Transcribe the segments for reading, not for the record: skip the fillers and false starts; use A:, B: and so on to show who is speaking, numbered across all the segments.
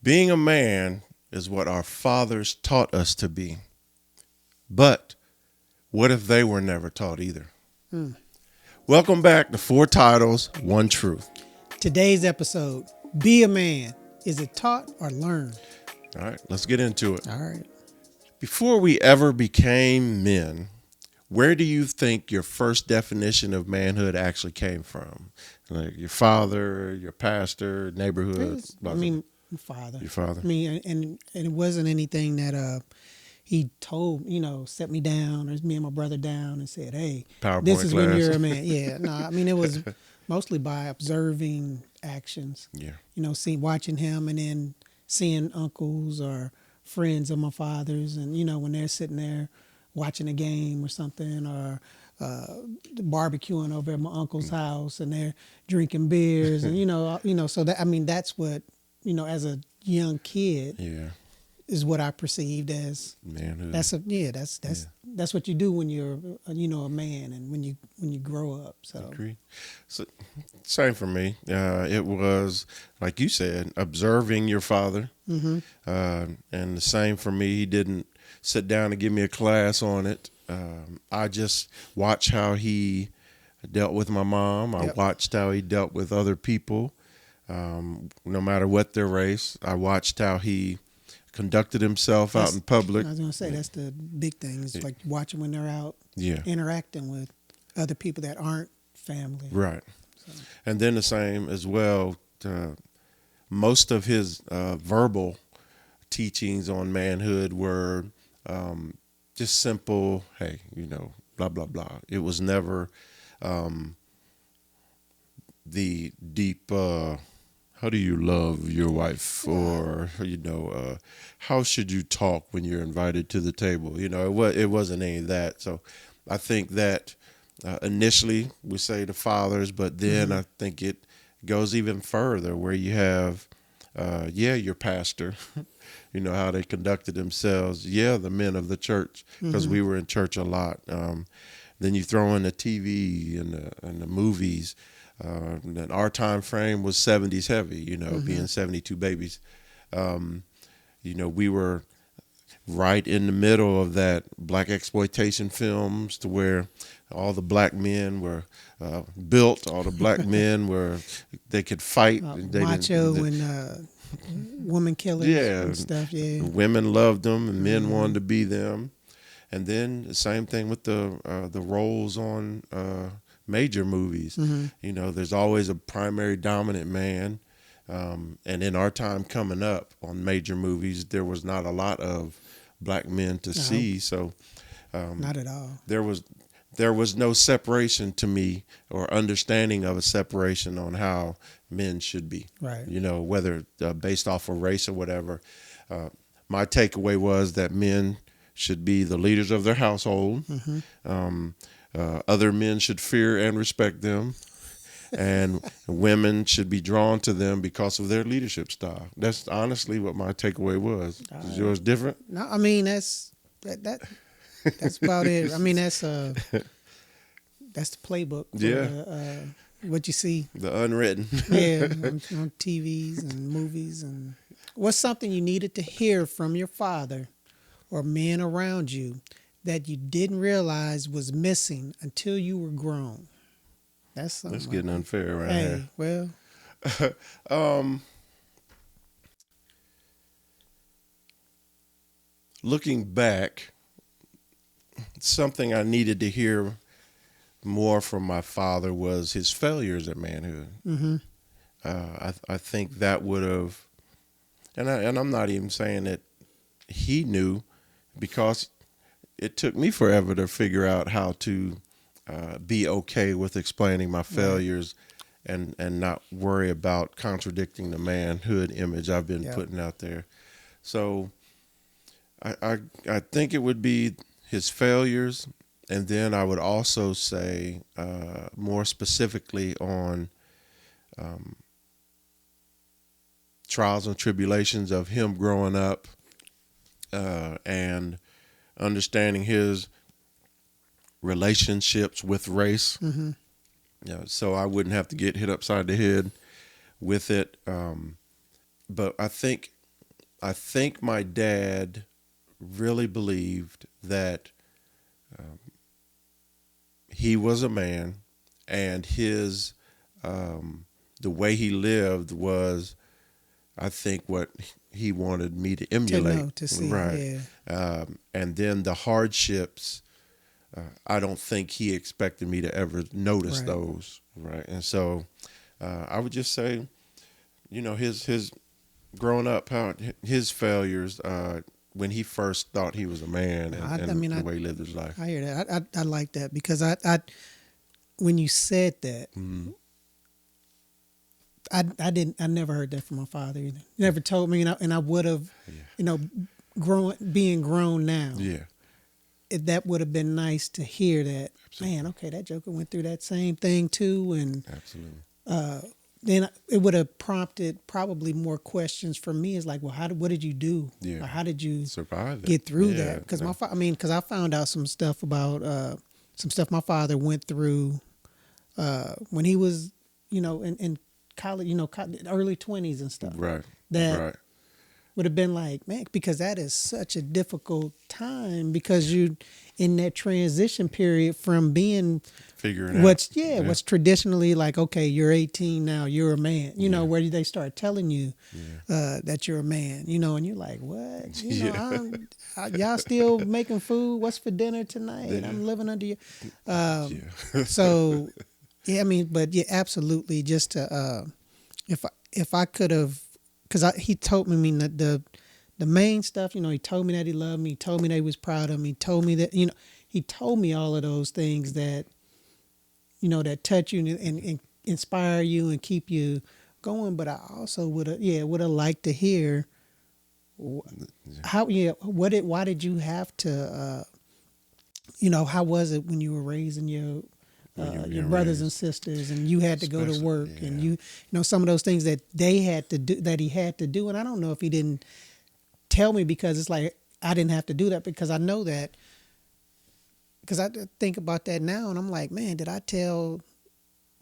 A: Being a man is what our fathers taught us to be. But what if they were never taught either? Welcome back to Four Titles, One Truth.
B: Today's episode, Be a Man. Is it taught or learned?
A: All right, let's get into it.
B: All right.
A: Before we ever became men, where do you think your first definition of manhood actually came from? Like your father, your pastor, neighborhood?
B: Father.
A: Your father.
B: And it wasn't anything that he told, set me down or me and my brother down and said, hey,
A: PowerPoint
B: this is
A: class.
B: when you're a man. Yeah, no, it was mostly by observing actions.
A: Yeah.
B: Watching him and then seeing uncles or friends of my father's and, when they're sitting there watching a game or something or barbecuing over at my uncle's house and they're drinking beers and, so that's what, as a young kid,
A: Yeah.
B: is what I perceived as
A: Manhood.
B: That's what you do when you're a man and when you grow up. So
A: Agree. So, same for me. It was, like you said, observing your father.
B: mm-hmm.
A: And the same for me. He didn't sit down and give me a class on it. I just watched how he dealt with my mom. I watched how he dealt with other people, no matter what their race. I watched how he conducted himself out in public.
B: I was gonna say that's the big thing. It's like watching when they're out, interacting with other people that aren't family.
A: Right.
B: So.
A: And then the same as well. Most of his verbal teachings on manhood were just simple. Hey, blah blah blah. It was never the deep. How do you love your wife, or how should you talk when you're invited to the table? It wasn't any of that. So I think that initially we say the fathers, but then I think it goes even further where you have your pastor, how they conducted themselves, the men of the church, because we were in church a lot. Then you throw in the TV and the movies. And our time frame was 70s heavy, being 72 babies. We were right in the middle of that black exploitation films to where all the black men were built, all the black men they could fight.
B: Macho and woman killers and stuff,
A: Women loved them and men wanted to be them. And then the same thing with the roles on major movies. There's always a primary dominant man. And in our time coming up on major movies, there was not a lot of black men to see. So
B: not at all.
A: There was no separation to me or understanding of a separation on how men should be.
B: Right.
A: Whether based off of race or whatever. My takeaway was that men should be the leaders of their household. Other men should fear and respect them, and women should be drawn to them because of their leadership style. That's honestly what my takeaway was. Is yours different?
B: No, that's about it. That's the playbook. For, what you see.
A: The unwritten.
B: on TVs and movies. And what's something you needed to hear from your father or men around you that you didn't realize was missing until you were grown? That's something.
A: That's getting unfair right here.
B: Well.
A: Looking back, something I needed to hear more from my father was his failures at manhood. I think that would have, and I'm not even saying that he knew, because it took me forever to figure out how to be okay with explaining my failures and not worry about contradicting the manhood image I've been putting out there. So I think it would be his failures, and then I would also say more specifically on trials and tribulations of him growing up and understanding his relationships with race. So I wouldn't have to get hit upside the head with it. But I think I think my dad really believed that he was a man, and his the way he lived was, I think, what he wanted me to
B: To
A: emulate.
B: know, to see,
A: Right.
B: yeah.
A: And then the hardships, I don't think he expected me to ever notice
B: Right.
A: those. Right. And so I would just say, his growing up, how his failures, when he first thought he was a man,
B: I
A: and
B: mean,
A: the way he lived his life.
B: I hear that. I like that because when you said that, I never heard that from my father either. He never told me, and I would have, being grown now,
A: Yeah.
B: that would have been nice to hear that.
A: Absolutely.
B: Man, okay, that joker went through that same thing too, and
A: Absolutely.
B: then it would have prompted probably more questions for me. It's like, well, what did you do?
A: Yeah.
B: Or how did you
A: Survive it.
B: get through
A: Yeah,
B: that? Because because I found out some stuff about some stuff my father went through when he was, in college, early 20s and stuff.
A: Right.
B: That
A: Right.
B: would have been like, man, because that is such a difficult time because you in that transition period from being
A: Figuring out.
B: what's traditionally like, okay, you're 18 now, you're a man,
A: Yeah.
B: where they start telling you
A: Yeah.
B: that you're a man, and you're like, what?
A: Yeah.
B: Y'all still making food? What's for dinner tonight?
A: Yeah.
B: I'm living under you.
A: Yeah.
B: So, yeah, I mean, but yeah, absolutely. Just to, if I could have, because he told me, that the main stuff, he told me that he loved me, he told me that he was proud of me, he told me that, he told me all of those things that, that touch you and inspire you and keep you going. But I also would have liked to hear why did you have to, how was it when you were raising your brothers and sisters, and you had to go to work, and you some of those things that they had to do, that he had to do, and I don't know if he didn't tell me because it's like I didn't have to do that, because I know that, because I think about that now, and I'm like, man, did I tell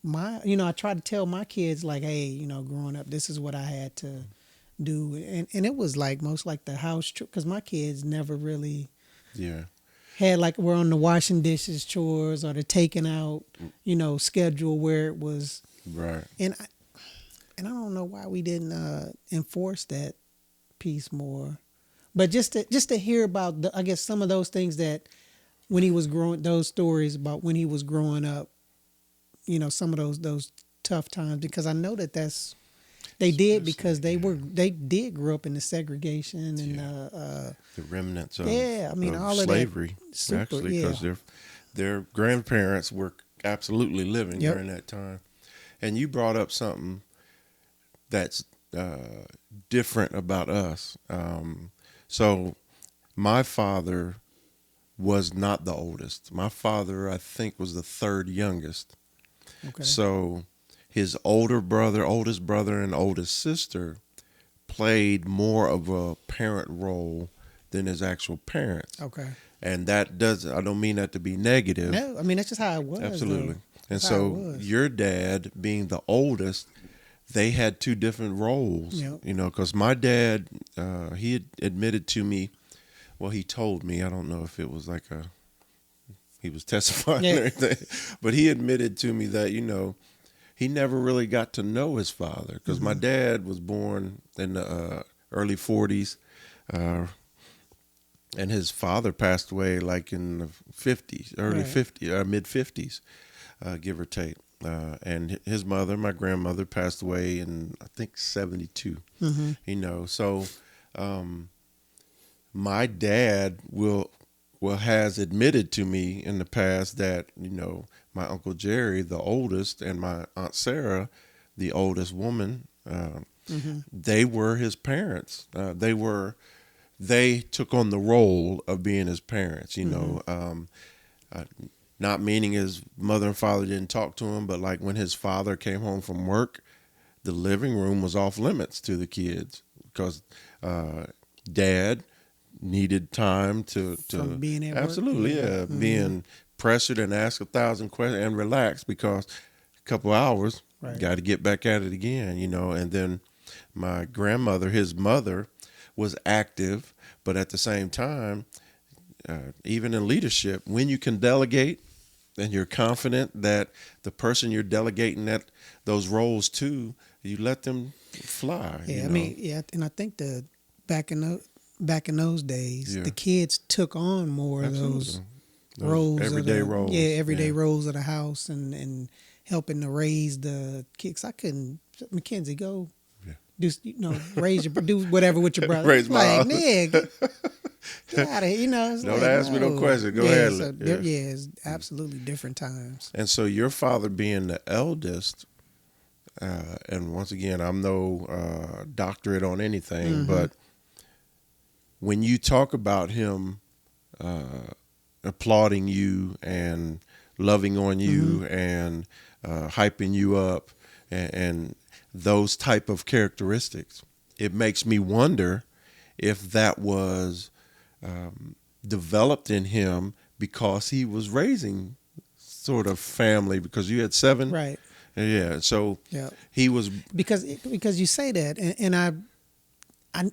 B: I try to tell my kids like, hey, growing up, this is what I had to do, and it was like most like the house because my kids never really had like we're on the washing dishes chores or the taking out, schedule where it was
A: Right.
B: And I don't know why we didn't enforce that piece more, but just to hear about I guess some of those things that when he was growing, those stories about when he was growing up, some of those tough times, because I know that's. They did because they did grow up in the segregation and
A: the remnants of
B: all
A: slavery,
B: of that.
A: actually, because their grandparents were absolutely living during that time. And you brought up something that's different about us. So my father was not the oldest. My father, I think, was the third youngest.
B: Okay.
A: So his oldest brother, and oldest sister played more of a parent role than his actual parents.
B: Okay.
A: And I don't mean that to be negative.
B: No, I mean, that's just how it was.
A: Absolutely.
B: Though.
A: And so your dad, being the oldest, they had two different roles, because my dad, he had admitted to me, well, he told me, I don't know if it was like he was testifying or anything, but he admitted to me that, he never really got to know his father, because my dad was born in the early 40s, and his father passed away like in the 50s, early 50s, mid 50s, give or take. And his mother, my grandmother, passed away in, I think, 72. So my dad has admitted to me in the past that, my Uncle Jerry, the oldest, and my Aunt Sarah, the oldest woman, they were his parents. They took on the role of being his parents, not meaning his mother and father didn't talk to him, but like when his father came home from work, the living room was off limits to the kids because dad needed time to
B: From being at
A: absolutely
B: work.
A: being pressured and ask 1,000 questions and relax, because a couple hours got to get back at it again, and then my grandmother, his mother, was active, but at the same time, even in leadership, when you can delegate and you're confident that the person you're delegating those roles to, you let them fly.
B: Yeah,
A: you
B: I
A: know?
B: mean, yeah, and I think back in those days,
A: Yeah.
B: the kids took on more of those roles,
A: everyday roles.
B: everyday roles of the house, and helping to raise the kids. I couldn't, Mackenzie, go do, do whatever with your brother.
A: Raise my
B: Like, man, get out of here. It's
A: Don't
B: like,
A: ask me no
B: no.
A: question. Go
B: yeah,
A: ahead.
B: so it's absolutely different times.
A: And so your father being the eldest, and once again, I'm no doctorate on anything, but when you talk about him applauding you and loving on you and hyping you up and those type of characteristics, it makes me wonder if that was developed in him because he was raising sort of family, because you had 7,
B: Right.
A: Yeah, so
B: Yeah.
A: he was
B: Because you say that, and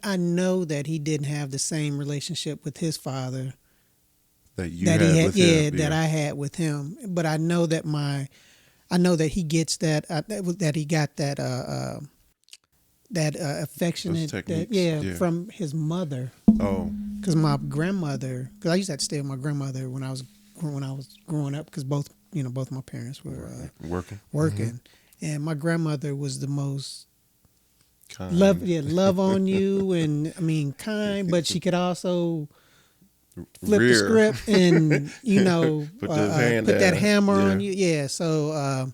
B: I know that he didn't have the same relationship with his father
A: that you
B: that
A: had
B: he had,
A: with him.
B: that I had with him. But I know that he gets that that he got that affectionate
A: techniques,
B: from his mother.
A: Oh,
B: Because my grandmother, because I used to have to stay with my grandmother when I was growing up, because both my parents were
A: working.
B: and my grandmother was the most
A: Kind.
B: love on you, and I mean kind, but she could also flip the
A: Rear.
B: script and
A: Put the hand
B: put that
A: down.
B: hammer
A: Yeah.
B: on you. Yeah, so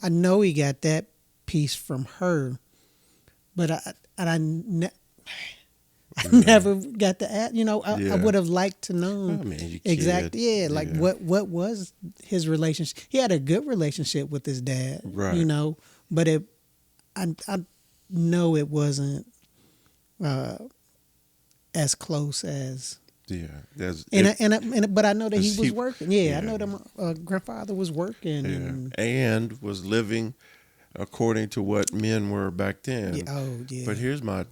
B: I know he got that piece from her, but I never got to ask. I would have liked to know
A: I mean, you
B: exactly.
A: kid.
B: Yeah, like what was his relationship? He had a good relationship with his dad,
A: Right.
B: But I know it wasn't as close as. But I know that he was working. Yeah, I know that my grandfather was working.
A: And was living according to what men were back then.
B: Yeah, oh yeah.
A: But here's my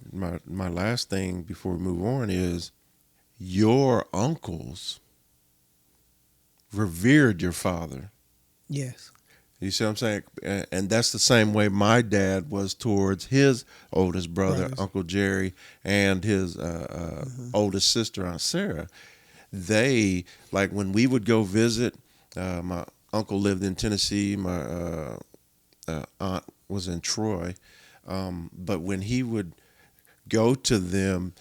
A: last thing before we move on is your uncles revered your father.
B: Yes.
A: You see what I'm saying? And that's the same way my dad was towards his oldest brother, Uncle Jerry, and his oldest sister, Aunt Sarah. They, like when we would go visit, my uncle lived in Tennessee, my aunt was in Troy, but when he would go to them,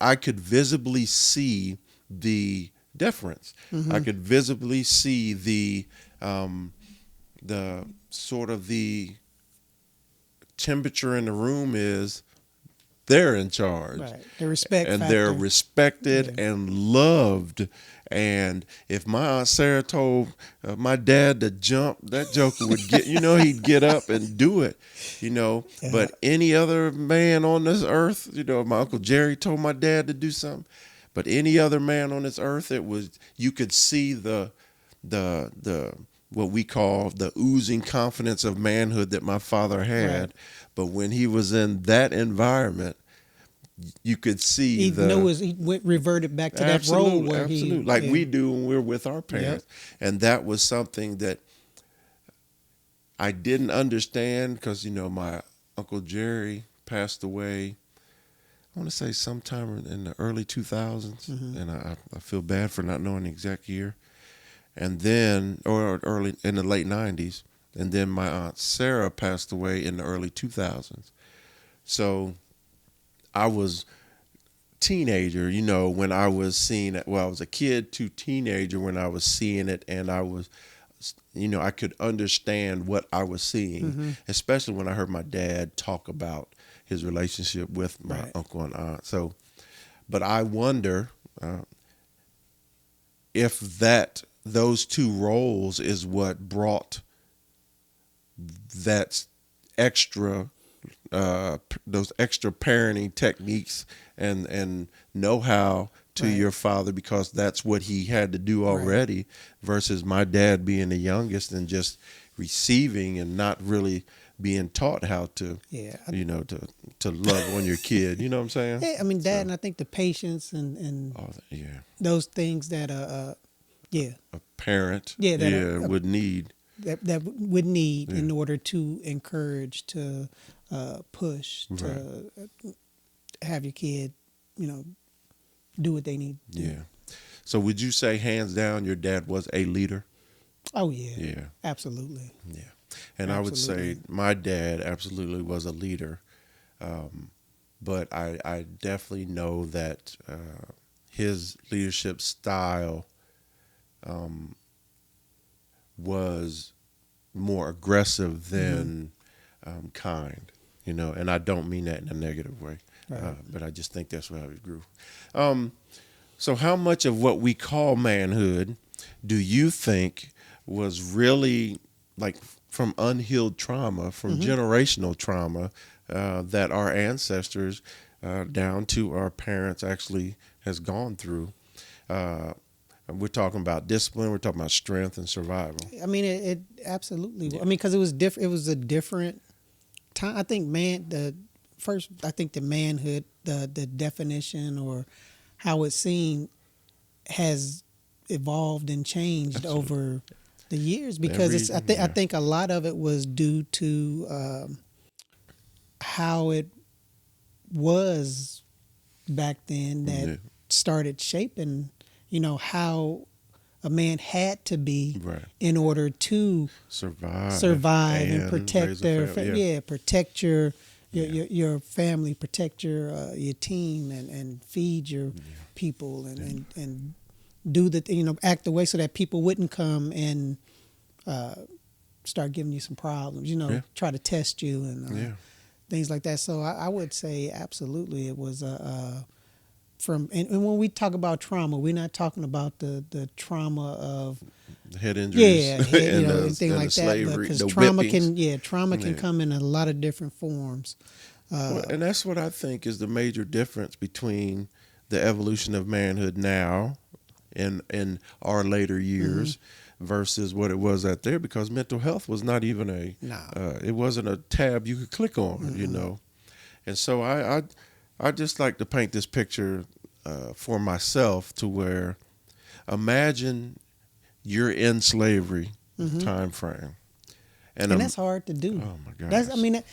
A: I could visibly see the difference. I could visibly see the sort of the temperature in the room is they're in charge.
B: Right. The respect
A: and
B: factor.
A: They're respected and loved. And if my Aunt Sarah told my dad to jump, that joker would he'd get up and do it,
B: Yeah.
A: But any other man on this earth, my Uncle Jerry told my dad to do something, but any other man on this earth, you could see the what we call the oozing confidence of manhood that my father had.
B: Right.
A: But when he was in that environment, you could see
B: he reverted back to that role where
A: absolutely, like we do when we're with our parents. Yep. And that was something that I didn't understand because, my Uncle Jerry passed away, I want to say sometime in the early 2000s. And I feel bad for not knowing the exact year. And then, or early in the late 90s. And then my Aunt Sarah passed away in the early 2000s. So I was teenager, when I was seeing it. Well, I was a kid to teenager when I was seeing it, and I was, I could understand what I was seeing, especially when I heard my dad talk about his relationship with my uncle and aunt. So, but I wonder if those two roles is what brought that extra those extra parenting techniques and know-how to your father, because that's what he had to do already, versus my dad being the youngest and just receiving and not really being taught how to,
B: Yeah.
A: to love on your kid. You know what I'm saying?
B: Yeah, I mean that,
A: So,
B: and I think the patience and
A: oh, yeah,
B: those things that yeah,
A: a parent,
B: yeah, that
A: would need.
B: that would need
A: Yeah.
B: in order to encourage, to push,
A: Right.
B: to have your kid, you know, do what they need to do.
A: Yeah. So would you say hands down your dad was a leader?
B: Oh yeah,
A: Yeah.
B: absolutely,
A: Yeah. And I would say
B: absolutely.
A: my dad absolutely was a leader. But I definitely know that his leadership style was more aggressive than kind, and I don't mean that in a negative way,
B: Right.
A: but I just think that's how he grew. So how much of what we call manhood do you think was really like from unhealed trauma, from generational trauma that our ancestors down to our parents actually has gone through? We're talking about discipline. We're talking about strength and survival.
B: I mean, it absolutely.
A: Yeah.
B: I mean, because it was different. It was a different time. I think I think the manhood, the definition or how it's seen has evolved and changed
A: Absolutely.
B: over the years, because I think a lot of it was due to how it was back then that
A: Yeah.
B: started shaping, how a man had to be
A: Right.
B: in order to survive and protect
A: raise a
B: their
A: family. Yeah.
B: protect your
A: Yeah.
B: your family, protect your team, and feed your people, and do act the way so that people wouldn't come and start giving you some problems,
A: Yeah.
B: try to test you and
A: Yeah.
B: things like that. So I would say absolutely it was and when we talk about trauma, we're not talking about the trauma of
A: Head injuries,
B: head,
A: and
B: anything
A: the
B: like that, but
A: slavery,
B: because
A: the
B: trauma
A: whippings.
B: can
A: Yeah.
B: come in a lot of different forms.
A: Well, and that's what I think is the major difference between the evolution of manhood now in our later years versus what it was out there, because mental health was not even
B: No.
A: it wasn't a tab you could click on. And so I just like to paint this picture for myself, to where imagine you're in slavery time frame, and
B: And that's hard to do.
A: oh my
B: That's,
A: gosh,
B: I mean,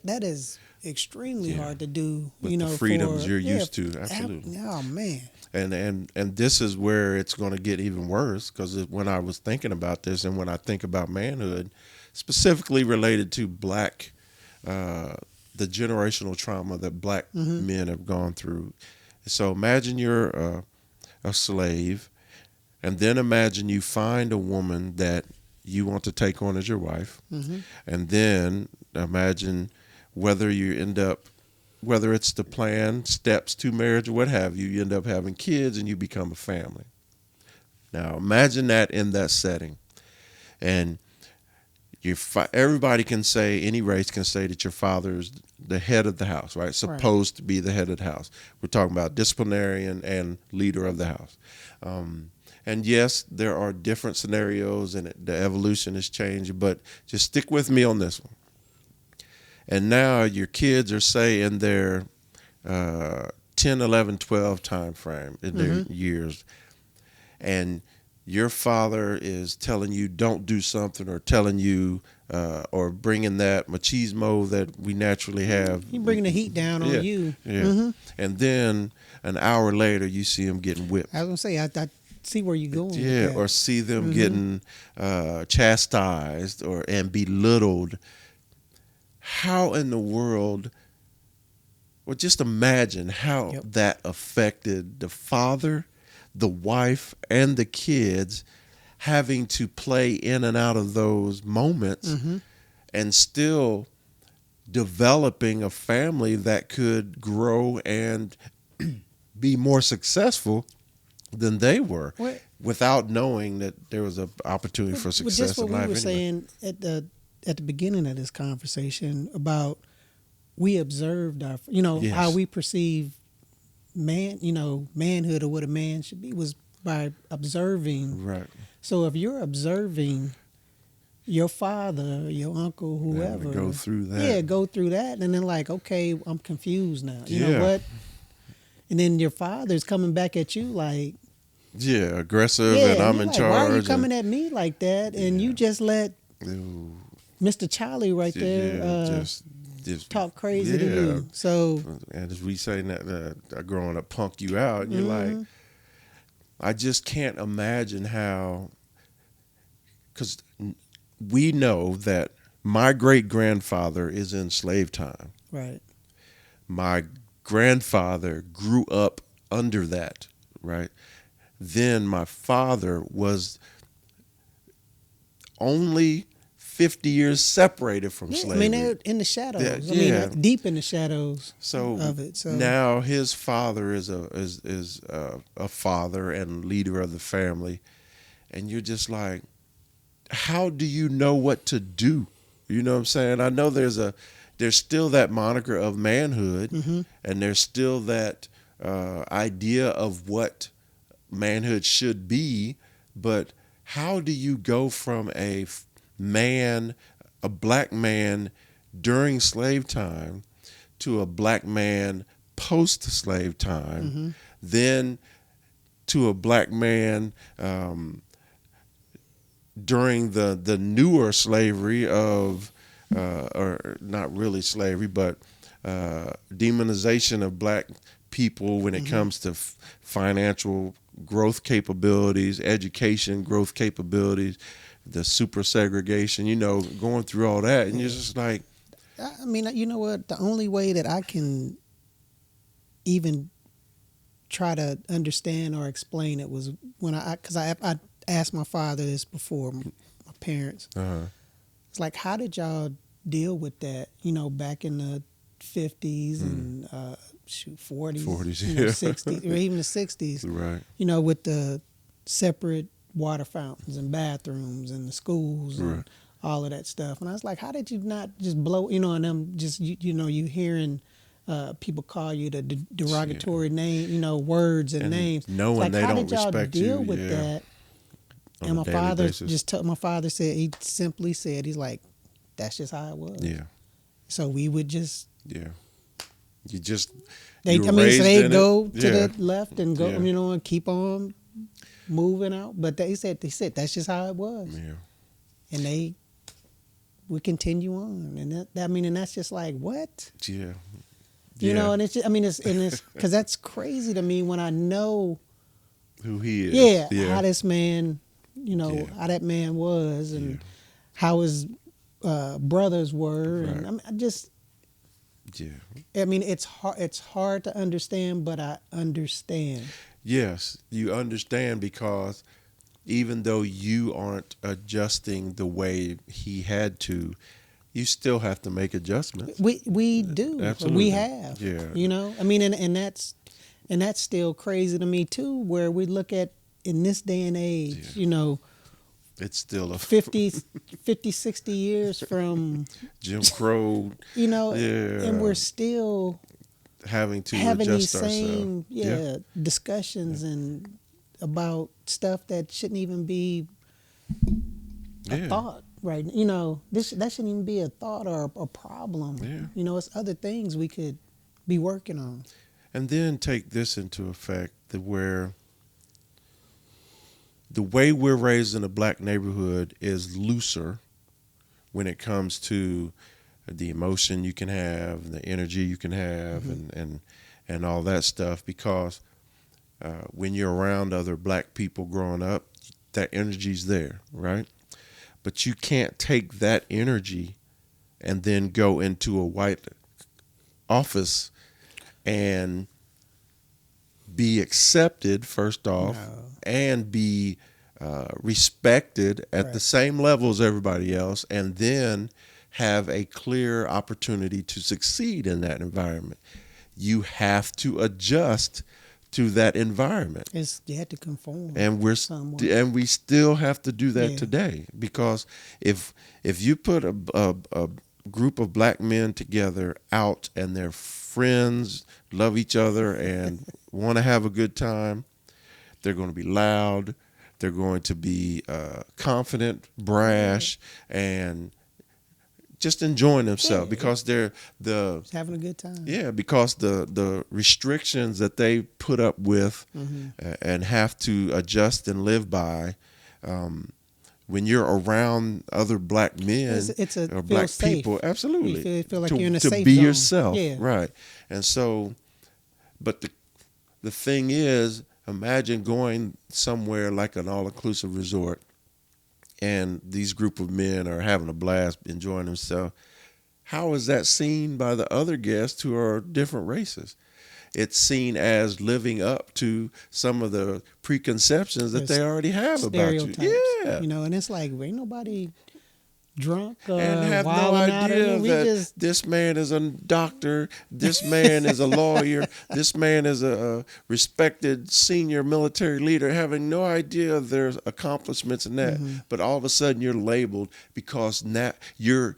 B: that is extremely
A: yeah,
B: hard to do.
A: with the freedoms you're used to, absolutely.
B: Oh man.
A: And this is where it's going to get even worse, because when I was thinking about this, and when I think about manhood, specifically related to black, the generational trauma that black men have gone through. So imagine you're a slave, and then imagine you find a woman that you want to take on as your wife, and then imagine whether it's the plan, steps to marriage or what have you, you end up having kids and you become a family. Now imagine that in that setting, and everybody can say, any race can say that your father is the head of the house, right? Supposed to be the head of the house. We're talking about disciplinarian and leader of the house. And yes, there are different scenarios, and the evolution has changed, but just stick with me on this one. And now your kids are, say, in their 10, 11, 12 time frame in their years, and your father is telling you don't do something, or telling you or bringing that machismo that we naturally have.
B: He bringing the heat down on you.
A: Yeah. And then an hour later you see him getting whipped.
B: I was gonna say I see where you're going.
A: Yeah,
B: with that.
A: or see them getting chastised and belittled. How in the world? Well, just imagine how that affected the father, the wife, and the kids, having to play in and out of those moments, and still developing a family that could grow and be more successful than they were, without knowing that there was an opportunity for success
B: just what
A: in life.
B: we were
A: anyway.
B: saying at the beginning of this conversation about, we observed our, how we perceive manhood, or what a man should be, was by observing.
A: Right.
B: So if you're observing your father, your uncle,
A: Having to
B: whoever,
A: go through that.
B: yeah, go through that, and then like, okay, I'm confused now. You know
A: Yeah.
B: what? And then your father's coming back at you like,
A: Yeah, aggressive,
B: yeah,
A: and
B: and
A: I'm
B: you're
A: in
B: like, why are you
A: charge.
B: coming at me like that? And you just let
A: Ooh,
B: Mr. Charlie right there
A: just
B: talk crazy to you. So,
A: and as we say that growing up, punk you out, and you're like, I just can't imagine how, because we know that my great grandfather is in slave time.
B: right.
A: My grandfather grew up under that, right? Then my father was only 50 years separated from
B: Yeah, I
A: slavery.
B: mean, they're in the shadows.
A: Yeah,
B: I mean,
A: yeah.
B: deep in the shadows
A: So
B: of it. So
A: now his father is a father and leader of the family, and you're just like, how do you know what to do? You know what I'm saying? I know there's still that moniker of manhood, and there's still that idea of what manhood should be, but how do you go from man, a black man during slave time, to a black man post slave time, then to a black man during the newer slavery of, or not really slavery, but demonization of black people when it comes to financial growth capabilities, education growth capabilities, the super segregation, going through all that. And you're just like,
B: I mean, you know what? The only way that I can even try to understand or explain it was when because I asked my father this before, my parents. It's like, how did y'all deal with that? You know, back in the 50s and 40s,
A: 40s,
B: you know,
A: yeah.
B: 60s, or even the 60s.
A: right.
B: You know, with the separate water fountains and bathrooms and the schools and
A: Right.
B: all of that stuff. And I was like, how did you not just blow, and them just, you hearing people call you the derogatory name, words and names.
A: Knowing
B: like,
A: they
B: how
A: don't
B: did y'all
A: respect
B: deal
A: you,
B: with
A: yeah,
B: that?
A: on
B: And
A: a
B: my
A: daily
B: father
A: basis.
B: my father said, he simply said, he's like, that's just how it was.
A: Yeah,
B: So we would just,
A: yeah. You just
B: so
A: you were raised
B: they
A: in
B: go
A: it.
B: to
A: Yeah.
B: the left and go,
A: Yeah.
B: and keep on moving out. But they said that's just how it was.
A: Yeah.
B: And they would continue on. And and that's just like, what?
A: Yeah.
B: You
A: Yeah.
B: know, and it's just, it's because that's crazy to me when I know,
A: Who he is.
B: yeah, how this man,
A: Yeah.
B: how that man was and
A: Yeah.
B: how his brothers were.
A: Right.
B: And I just,
A: Yeah.
B: it's hard to understand, but I understand.
A: Yes, you understand, because even though you aren't adjusting the way he had to, you still have to make adjustments.
B: We do.
A: Absolutely.
B: We have.
A: Yeah.
B: And that's still crazy to me too, where we look at in this day and age,
A: It's still a
B: 50, 60 years from,
A: Jim Crow.
B: Yeah,
A: Yeah.
B: and we're still
A: having to
B: having these
A: adjust
B: same
A: ourselves.
B: discussions and about stuff that shouldn't even be a
A: Yeah.
B: thought, right? That shouldn't even be a thought or a problem.
A: Yeah.
B: It's other things we could be working on.
A: And then take this into effect, that where the way we're raised in a black neighborhood is looser when it comes to the emotion you can have, the energy you can have, and all that stuff, because when you're around other black people growing up, that energy's there, right? But you can't take that energy and then go into a white office and be accepted, first off,
B: No.
A: and be respected at the same level as everybody else, and then have a clear opportunity to succeed in that environment. You have to adjust to that environment.
B: You had to conform.
A: And we still have to do that today, because if you put a group of black men together out and they're friends, love each other, and want to have a good time, they're going to be loud, They're going to be confident, brash, and just enjoying themselves because they're
B: Just having a good time.
A: because the restrictions that they put up with and have to adjust and live by. When you're around other black men
B: It's
A: or black
B: safe.
A: people, absolutely,
B: You feel like you're in a
A: to
B: safe
A: be
B: zone.
A: yourself,
B: Yeah.
A: right? And so, but the thing is, imagine going somewhere like an all-inclusive resort, and these group of men are having a blast, enjoying themselves. How is that seen by the other guests who are different races? It's seen as living up to some of the preconceptions that they already have about you.
B: Stereotypes.
A: Yeah.
B: And it's like, ain't nobody drunk or
A: And have no
B: wilding out.
A: idea
B: We
A: that
B: just
A: this man is a doctor, this man is a lawyer, this man is a respected senior military leader, having no idea of their accomplishments in that. But all of a sudden you're labeled because now you're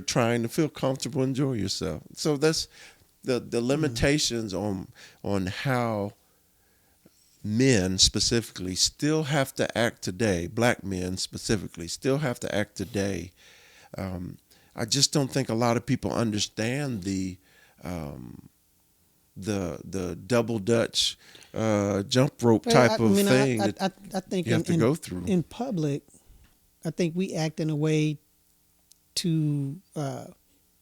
A: trying to feel comfortable, enjoy yourself. So that's the limitations on how men specifically still have to act today, black men specifically still have to act today. I just don't think a lot of people understand the double Dutch jump rope type of thing that
B: I think
A: you have to go through.
B: In public, I think we act in a way to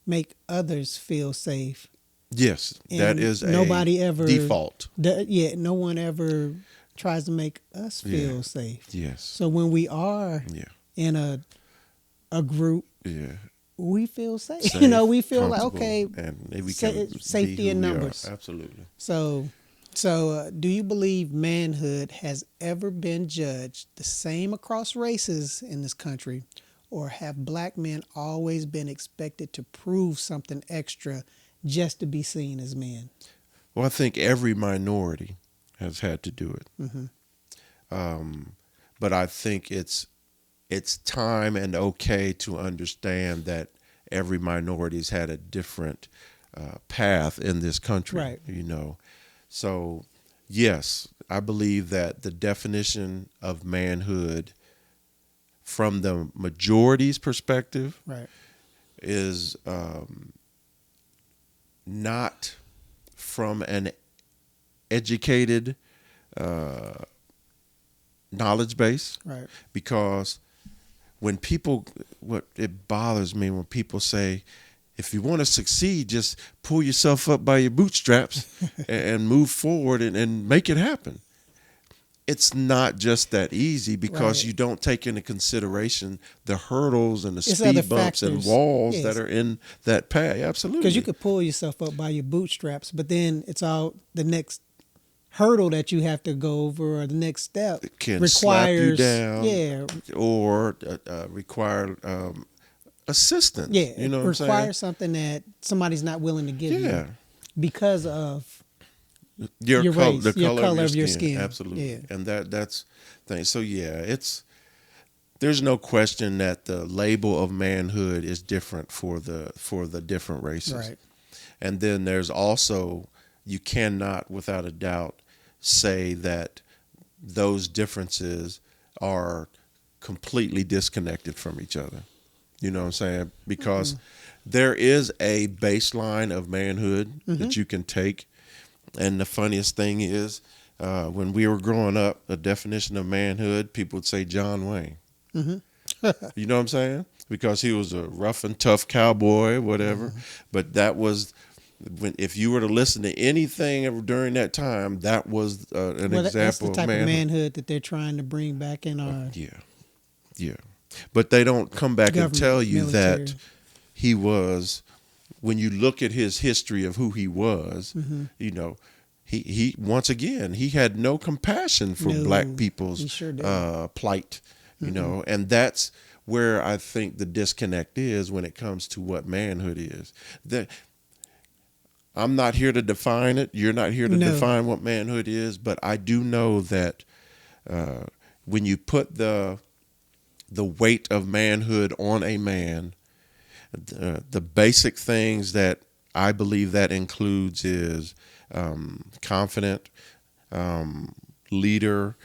B: make others feel safe.
A: Yes,
B: And
A: that is
B: nobody
A: a
B: ever
A: default.
B: No one ever tries to make us feel safe.
A: Yes.
B: So when we are in a group, we feel safe. We feel like, okay,
A: and we can
B: safety in numbers.
A: Absolutely.
B: So do you believe manhood has ever been judged the same across races in this country, or have black men always been expected to prove something extra just to be seen as men?
A: Well, I think every minority has had to do it. But I think it's time and okay to understand that every minority's had a different path in this country.
B: Right.
A: So yes, I believe that the definition of manhood from the majority's perspective is not from an educated knowledge base, because when people, it bothers me when people say, if you want to succeed, just pull yourself up by your bootstraps and move forward and make it happen. It's not just that easy, because you don't take into consideration the hurdles and the speed bumps and walls that are in that path. Absolutely.
B: Because you could pull yourself up by your bootstraps, but then it's all the next hurdle that you have to go over, or the next step
A: can
B: requires
A: slap you down, or require assistance.
B: It
A: what I'm saying?
B: requires something that somebody's not willing to give you because of
A: your
B: race,
A: the
B: your color
A: of
B: your skin.
A: Absolutely. And that's thing. So there's no question that the label of manhood is different for the different races.
B: Right.
A: And then there's also, you cannot without a doubt say that those differences are completely disconnected from each other. You know what I'm saying? Because there is a baseline of manhood that you can take. And the funniest thing is, when we were growing up, the definition of manhood, people would say John Wayne. You know what I'm saying? Because he was a rough and tough cowboy, whatever. But that was, if you were to listen to anything during that time, that was an example
B: that's the type
A: of
B: manhood that they're trying to bring back in our
A: But they don't come back and tell you
B: military.
A: that he was, when you look at his history of who he was, he once again, he had no compassion for black people's plight, and that's where I think the disconnect is when it comes to what manhood is. I'm not here to define it. You're not here to define what manhood is, but I do know that when you put the weight of manhood on a man, the basic things that I believe that includes is confident, leader,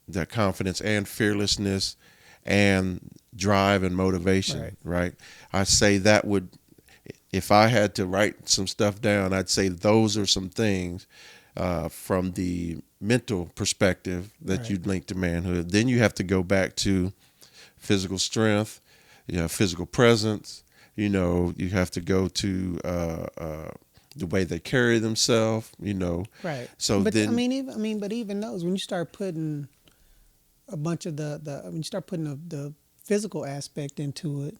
A: that confidence and fearlessness and drive and motivation, right? I say that would, if I had to write some stuff down, I'd say those are some things from the mental perspective that you'd link to manhood. Then you have to go back to physical strength, physical presence. You have to go to the way they carry themselves.
B: Right.
A: So
B: but
A: then,
B: but even those, when you start putting a bunch of when you start putting the physical aspect into it,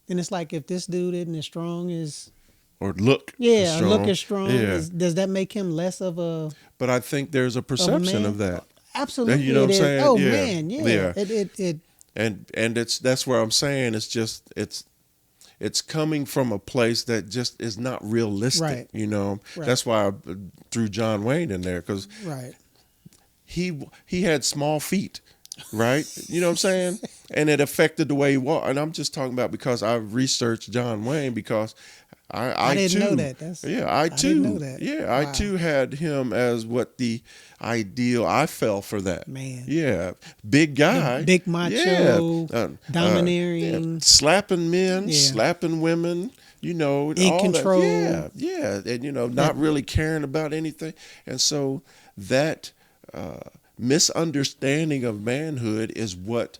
B: then it's like if this dude isn't as strong as,
A: or look
B: yeah,
A: strong.
B: look as strong,
A: Yeah.
B: does that make him less of a
A: But I think there's a perception
B: man?
A: of that.
B: Absolutely,
A: You know what I'm
B: it is.
A: saying?
B: Oh
A: Yeah.
B: man, yeah.
A: Yeah.
B: It
A: And that's where I'm saying it's coming from a place that just is not realistic.
B: Right.
A: That's why I threw John Wayne in there, because
B: right.
A: he had small feet, right? You know what I'm saying? And it affected the way he walked. And I'm just talking about because I researched John Wayne, because I
B: didn't
A: too
B: know that. I didn't know that.
A: Yeah, I
B: Wow.
A: too had him as what the ideal. I fell for that.
B: Man.
A: Yeah, big guy,
B: The big macho, domineering,
A: slapping men,
B: Yeah.
A: slapping women.
B: in
A: all
B: control.
A: that. Yeah, and not really caring about anything. And so that misunderstanding of manhood is what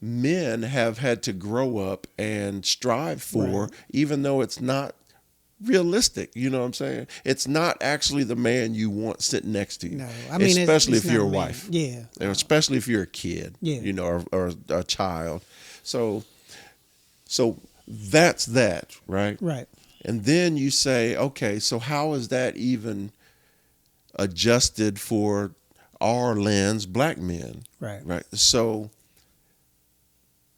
A: men have had to grow up and strive for,
B: Right.
A: even though it's not realistic. You know what I'm saying? It's not actually the man you want sitting next to you.
B: No, I mean,
A: especially
B: it's
A: if you're a
B: not man.
A: wife.
B: Yeah.
A: Or especially if you're a kid.
B: Yeah.
A: Or a child. So that's that, right?
B: Right.
A: And then you say, okay, so how is that even adjusted for our lens, black men?
B: Right.
A: Right. So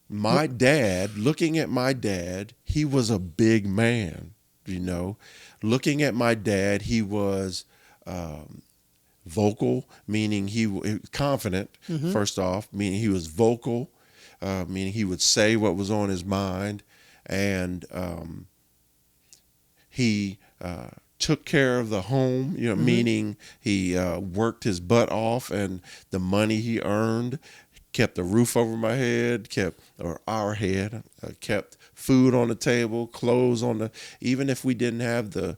A: my dad, looking at my dad, he was a big man. Looking at my dad, he was vocal, meaning he was confident. First off, meaning he was vocal, meaning he would say what was on his mind, and he took care of the home. Meaning he worked his butt off, and the money he earned kept a roof over my head, kept food on the table, clothes on the. Even if we didn't have the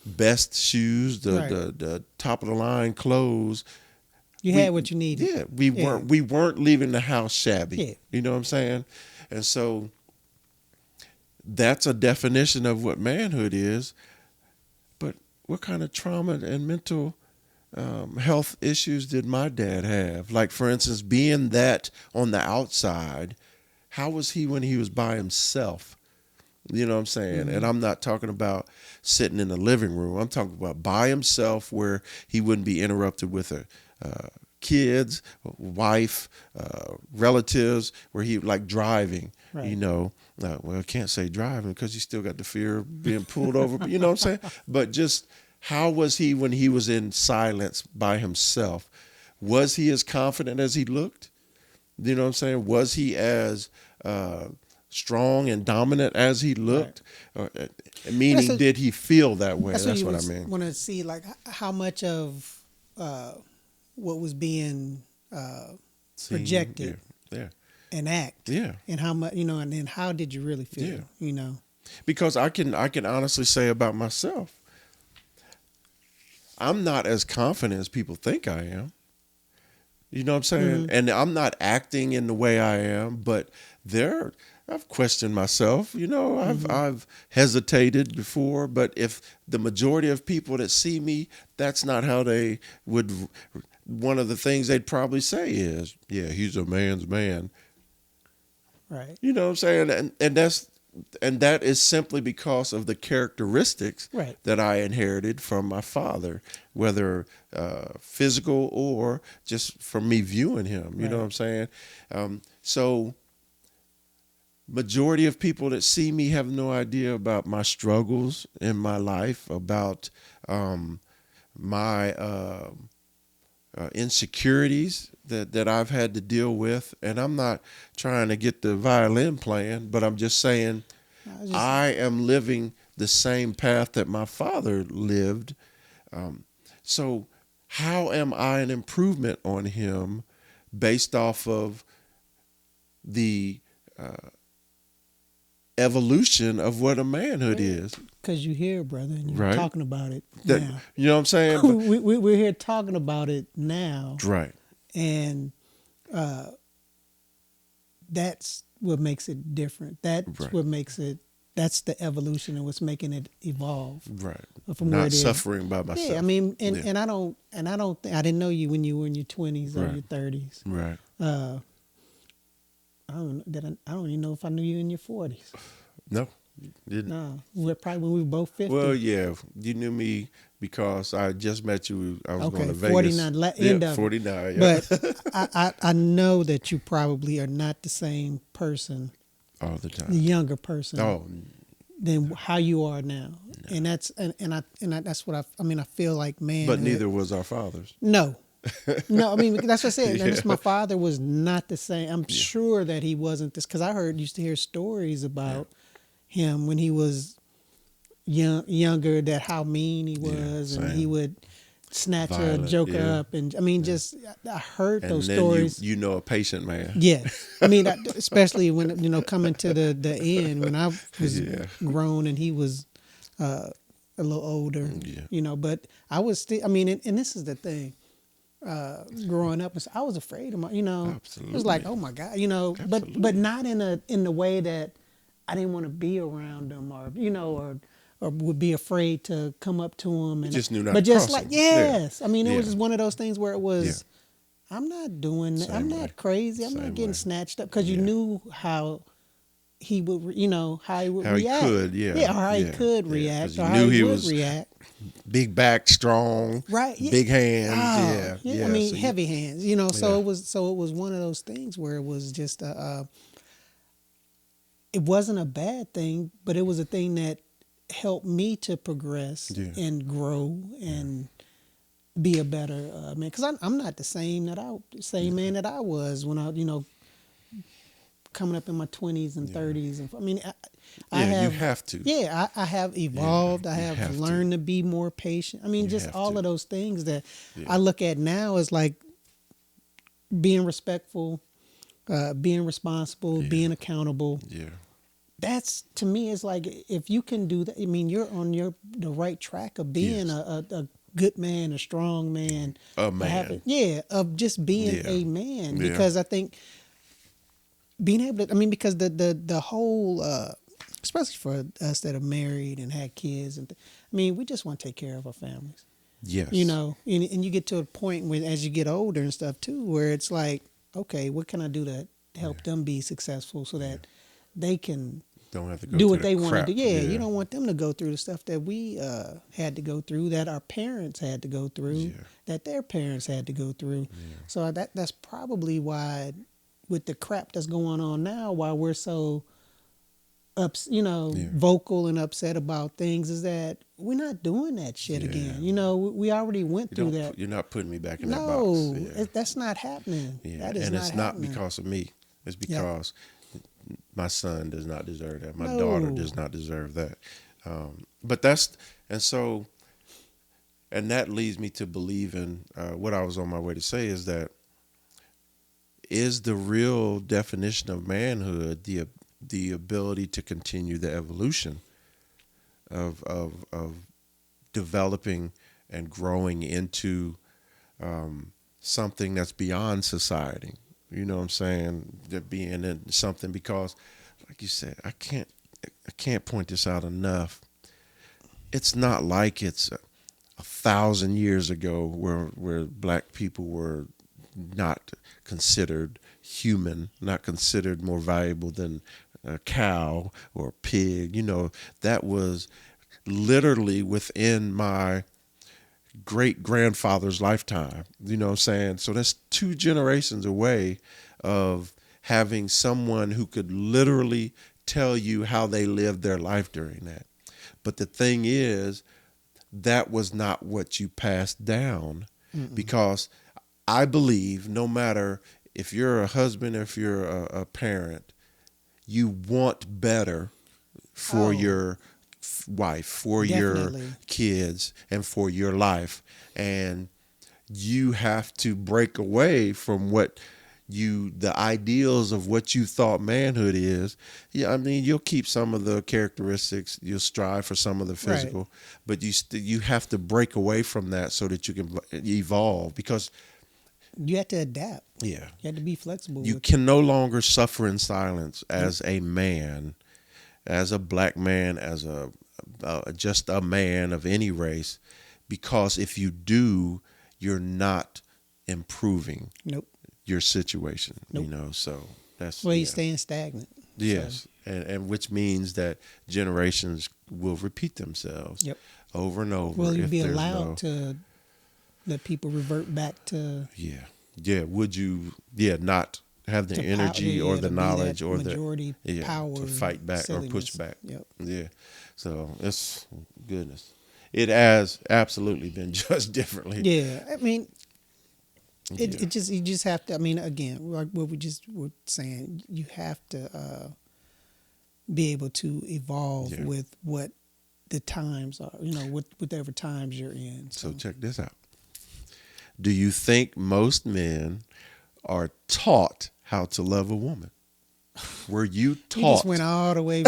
A: best shoes, the top of the line clothes,
B: You had what you needed.
A: yeah, we weren't leaving the house shabby.
B: Yeah.
A: You know what I'm saying? And so that's a definition of what manhood is. But what kind of trauma and mental health issues did my dad have? Like, for instance, being that on the outside, how was he when he was by himself? You know what I'm saying? And I'm not talking about sitting in the living room. I'm talking about by himself, where he wouldn't be interrupted with kids, wife, relatives, where he like driving.
B: Right.
A: Well, I can't say driving because you still got the fear of being pulled over. But you know what I'm saying? But just how was he when he was in silence by himself? Was he as confident as he looked? You know what I'm saying? Was he as strong and dominant as he looked?
B: Right.
A: Meaning, did he feel that way? That's what I mean.
B: Want to see like how much of what was being projected
A: Yeah.
B: and act.
A: Yeah.
B: And how much, and then how did you really feel?
A: Yeah. Because I can honestly say about myself, I'm not as confident as people think I am. You know what I'm saying? And I'm not acting in the way I am, but I've questioned myself. I've hesitated before, but if the majority of people that see me, that's not how they would. One of the things they'd probably say is, yeah, he's a man's man.
B: Right.
A: You know what I'm saying? And that is simply because of the characteristics that I inherited from my father, whether physical or just from me viewing him. You know what I'm saying? So majority of people that see me have no idea about my struggles in my life, about my insecurities that I've had to deal with. And I'm not trying to get the violin playing, but I'm just saying I am living the same path that my father lived. So how am I an improvement on him based off of the evolution of what a manhood is?
B: Because you're here, brother, and you're
A: Right.
B: talking about it
A: That,
B: now.
A: you know what I'm saying?
B: We're here talking about it now,
A: Right.
B: and that's what makes it different. That's
A: Right.
B: what makes it. That's the evolution and what's making it evolve
A: Right.
B: from where
A: Not
B: it is.
A: suffering by myself.
B: Yeah, I mean,
A: Yeah.
B: and I don't think I didn't know you when you were in your 20s or
A: Right.
B: your 30s.
A: Right.
B: I don't even know if I knew you in your 40s.
A: No. Didn't.
B: No, we're probably when we were both 50.
A: Well, yeah, you knew me because I just met you. I was going to Vegas.
B: 49, end of it.
A: 49, yeah.
B: But I know that you probably are not the same person,
A: All the time.
B: the younger person,
A: Oh,
B: than how you are now. No. And that's that's what I mean. I feel like, man.
A: but neither was our fathers.
B: No. No, I mean, that's what I said.
A: Yeah.
B: And my father was not the same. I'm sure that he wasn't this, because I used to hear stories about him when he was younger, that how mean he was, and he would snatch
A: Violent,
B: a joker up, and I mean, just I heard
A: And
B: those
A: then
B: stories.
A: you know a patient man.
B: Yeah, I mean, especially when coming to the end when I was grown and he was a little older.
A: Yeah.
B: But I was still. I mean, and this is the thing. Growing up, I was afraid of my.
A: Absolutely.
B: It was like, oh my God, but not in the way that I didn't want to be around them, or would be afraid to come up to him. And
A: just knew not
B: but
A: to
B: just
A: cross
B: like
A: them.
B: yes, I mean, it was
A: Yeah.
B: just one of those things where it was. I'm not doing that. I'm
A: Same way.
B: not crazy. I'm
A: Same
B: not getting
A: way.
B: snatched up, because you knew how he would, how he would
A: How
B: react.
A: he could, yeah.
B: or how he
A: Yeah.
B: could
A: Yeah,
B: react,
A: 'cause you
B: or
A: knew
B: how he would
A: was
B: react.
A: Big back, strong,
B: Right. Yeah.
A: big hands.
B: Oh,
A: Yeah.
B: I mean,
A: So
B: heavy hands. So
A: Yeah.
B: it was one of those things where it was just it wasn't a bad thing, but it was a thing that helped me to progress and grow and be a better man. Because I'm not the same man that I was when I coming up in my 20s and 30s. And I mean, I have.
A: You have to.
B: Yeah, I have evolved.
A: Yeah,
B: I have learned to be more patient. I mean,
A: You
B: just
A: have
B: all
A: to.
B: of those things that I look at now as like being respectful, being responsible, being accountable.
A: Yeah.
B: That's, to me, is like, if you can do that, I mean, you're on the right track of being a good man, a strong man,
A: A man.
B: of just being a man.
A: Yeah.
B: Because I think being able to, I mean, because the whole, especially for us that are married and had kids, I mean, we just want to take care of our families.
A: Yes.
B: And you get to a point where, as you get older and stuff too, where it's like, okay, what can I do to help them be successful so that they can
A: Don't have to go
B: do
A: through
B: what they
A: the
B: want to
A: crap.
B: do. Yeah, you don't want them to go through the stuff that we had to go through, that our parents had to go through, that their parents had to go through. So that's probably why, with the crap that's going on now, why we're so vocal and upset about things, is that we're not doing that shit again. We already went through that.
A: You're not putting me back in that
B: No,
A: box.
B: that's not happening.
A: Yeah.
B: That is
A: And
B: not
A: it's
B: happening.
A: not because of me. It's because my son does not deserve that. My
B: No.
A: daughter does not deserve that. And that leads me to believe in what I was on my way to say, is that is the real definition of manhood the ability to continue the evolution of developing and growing into something that's beyond society. You know what I'm saying? That being in something, because, like you said, I can't point this out enough. It's not like it's 1,000 years ago where black people were not considered human, not considered more valuable than a cow or a pig. That was literally within my great grandfather's lifetime. You know what I'm saying? So that's 2 generations away of having someone who could literally tell you how they lived their life during that. But the thing is, that was not what you passed down. Because I believe, no matter if you're a husband, if you're a parent, you want better for wife, for
B: Definitely.
A: your kids, and for your life. And you have to break away from the ideals of what you thought manhood is. Yeah, I mean, you'll keep some of the characteristics, you'll strive for some of the physical, but you have to break away from that so that you can evolve, because
B: You have to adapt.
A: yeah,
B: You have to be flexible.
A: you
B: with
A: can no longer suffer in silence as a man, as a black man, as just a man of any race, because if you do, you're not improving
B: Nope.
A: your situation.
B: Nope.
A: So that's
B: Well, you're staying stagnant.
A: yes,
B: So,
A: and which means that generations will repeat themselves
B: yep.
A: over and over.
B: Will you
A: if
B: be
A: there's
B: allowed to let people revert back to
A: would you not have the energy or the
B: to be
A: knowledge
B: that
A: or
B: majority power
A: to fight back or push
B: silliness.
A: back?
B: Yep.
A: Yeah, so it's goodness. It has absolutely been judged differently.
B: Yeah, I mean,
A: Yeah.
B: you just have to. I mean, again, like what we just were saying, you have to be able to evolve with what the times are. With whatever times you're in.
A: So check this out. Do you think most men are taught how to love a woman? Were you taught?
B: You just went all the way.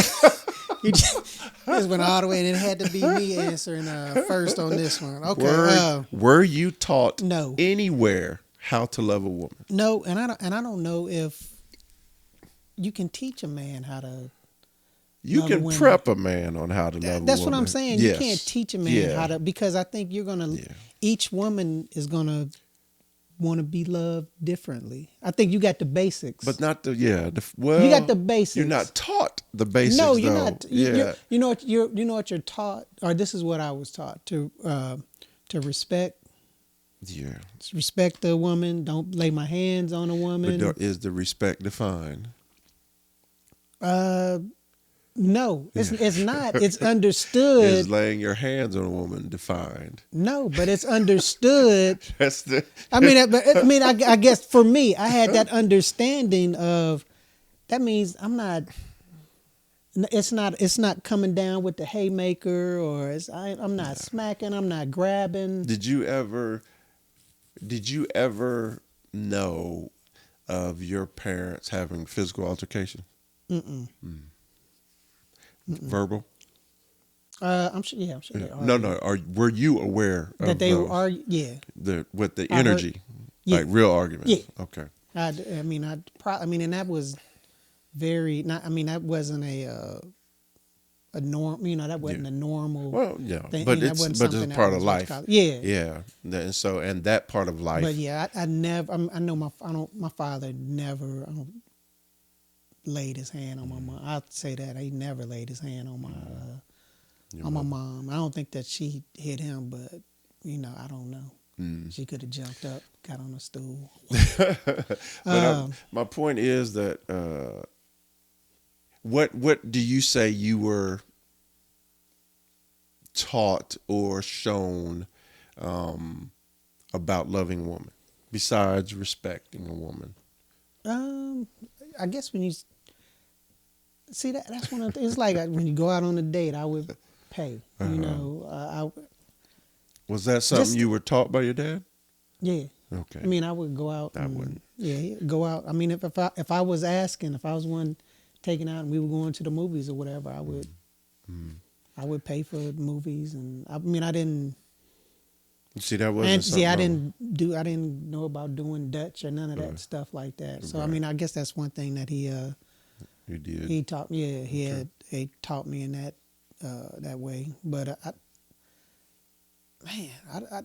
B: You just went all the way, and it had to be me answering first on this one. Okay.
A: Were you taught
B: No.
A: anywhere how to love a woman?
B: No, and I don't know if you can teach a man how to.
A: You can prep a man on how to love a woman.
B: That's what I'm saying.
A: Yes.
B: You can't teach a man how to, because I think you're gonna. Each woman is gonna want to be loved differently. I think you got the basics,
A: but not the
B: you got the basics.
A: You're not taught the basics.
B: No, you're
A: though.
B: not. You know what you're taught, or this is what I was taught to respect.
A: Yeah.
B: Respect the woman. Don't lay my hands on a woman.
A: But is the respect defined?
B: No, it's not. It's understood.
A: Is laying your hands on a woman defined?
B: No, but it's understood.
A: That's the.
B: I guess for me, I had that understanding of that means I'm not. It's not coming down with the haymaker, or I'm not smacking. I'm not grabbing.
A: Did you ever know of your parents having physical altercation?
B: Mm-mm.
A: Verbal?
B: I'm sure. Yeah, I'm sure. They are.
A: No. Were you aware
B: that
A: of
B: they
A: those?
B: are? Yeah.
A: With the energy, like real arguments.
B: Yeah.
A: Okay.
B: And that was very not. I mean, that wasn't a norm. That wasn't a normal.
A: Well, yeah,
B: thing.
A: but it's part of life.
B: Yeah.
A: And that part of life.
B: But yeah, I never. My father never. Laid his hand on my mom. I'd say that he never laid his hand on my mom. I don't think that she hit him, but I don't know. She could have jumped up, got on a stool.
A: But my point is that what do you say you were taught or shown about loving a woman besides respecting a woman?
B: I guess when you see that's one of the things. It's like when you go out on a date, I would pay.
A: Was that something you were taught by your dad?
B: Yeah.
A: Okay.
B: I mean, I would go out.
A: I wouldn't.
B: Yeah, go out. I mean, if I was asking, if I was one taking out and we were going to the movies or whatever, I would. I would pay for movies, and I didn't.
A: See, that wasn't.
B: I didn't know about doing Dutch or none of that stuff like that. So
A: Right.
B: I guess that's one thing that he
A: did.
B: he taught me. Yeah, he taught me in that way. But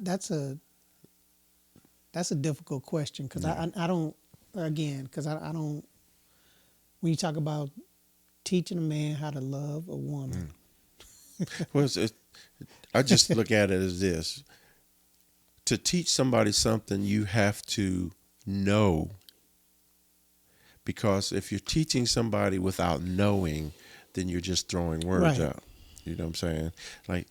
B: that's a difficult question, because I don't when you talk about teaching a man how to love a woman.
A: Well, I just look at it as this. To teach somebody something, you have to know. Because if you're teaching somebody without knowing, then you're just throwing words out. You know what I'm saying? Like,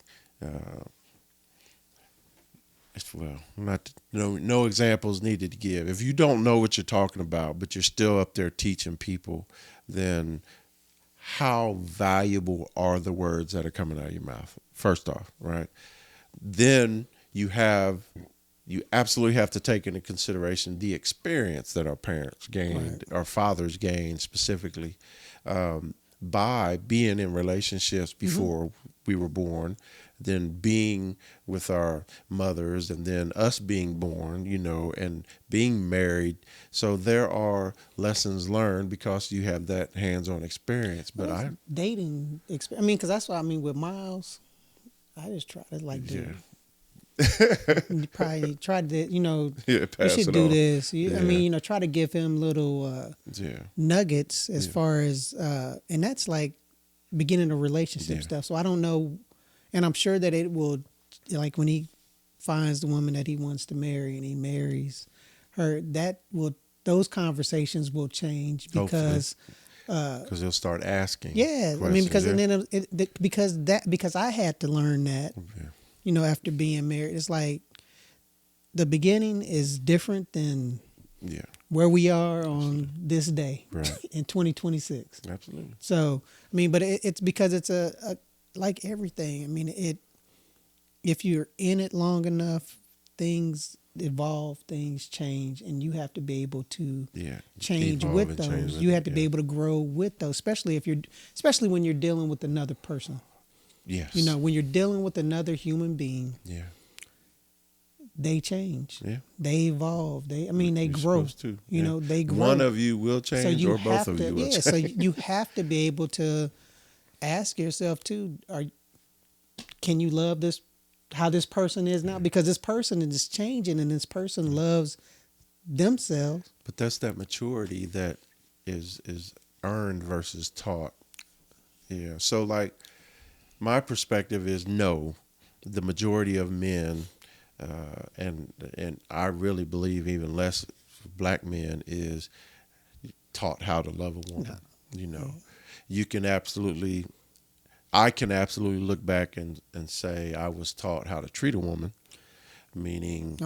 A: no examples needed to give. If you don't know what you're talking about, but you're still up there teaching people, then how valuable are the words that are coming out of your mouth, first off, right? Then you absolutely have to take into consideration the experience that our parents gained, our fathers gained specifically, by being in relationships before we were born, then being with our mothers, and then us being born, and being married. So there are lessons learned because you have that hands-on experience. But
B: dating, I mean, because that's what I mean with Miles. I just try to dude. You probably tried to,
A: Yeah,
B: we should do this.
A: Yeah.
B: I mean, try to give him little nuggets as far as, and that's like beginning of relationship stuff. So I don't know, and I'm sure that it will, like when he finds the woman that he wants to marry and he marries her, those conversations will change because
A: he'll start asking.
B: Yeah, I mean, because and then because I had to learn that. After being married, it's like the beginning is different than where we are on this day in 2026.
A: Absolutely.
B: So, I mean, but it's because it's a like everything. I mean, if you're in it long enough, things evolve, things change, and you have to be able to change with those. You have to be able to grow with those, especially when you're dealing with another person.
A: Yes.
B: When you're dealing with another human being, they change. Yeah. They evolve. They grow.
A: To.
B: They grow.
A: One of you will change, or both of you will change.
B: So you have to be able to ask yourself too: can you love this? How this person is now? Because this person is changing, and this person loves themselves.
A: But that's that maturity that is earned versus taught. Yeah. So like. My perspective is no, the majority of men, and I really believe even less black men is taught how to love a woman. I can absolutely look back and say I was taught how to treat a woman, meaning,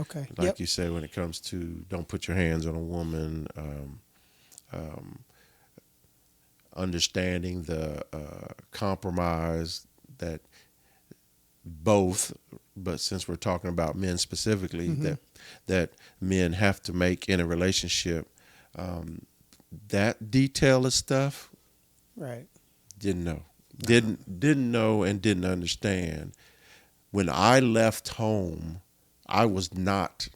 A: you said, when it comes to don't put your hands on a woman, understanding the compromise that both, but since we're talking about men specifically, that men have to make in a relationship, that detail of stuff, didn't know and didn't understand. When I left home, I was not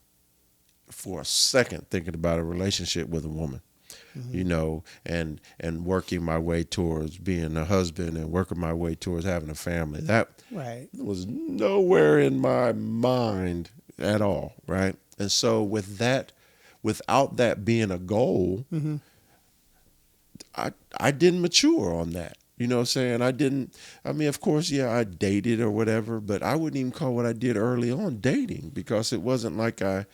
A: for a second thinking about a relationship with a woman. And working my way towards being a husband and working my way towards having a family. That was nowhere in my mind at all, right? And so without that being a goal, I didn't mature on that. You know what I'm saying? Of course, I dated or whatever, but I wouldn't even call what I did early on dating, because it wasn't like I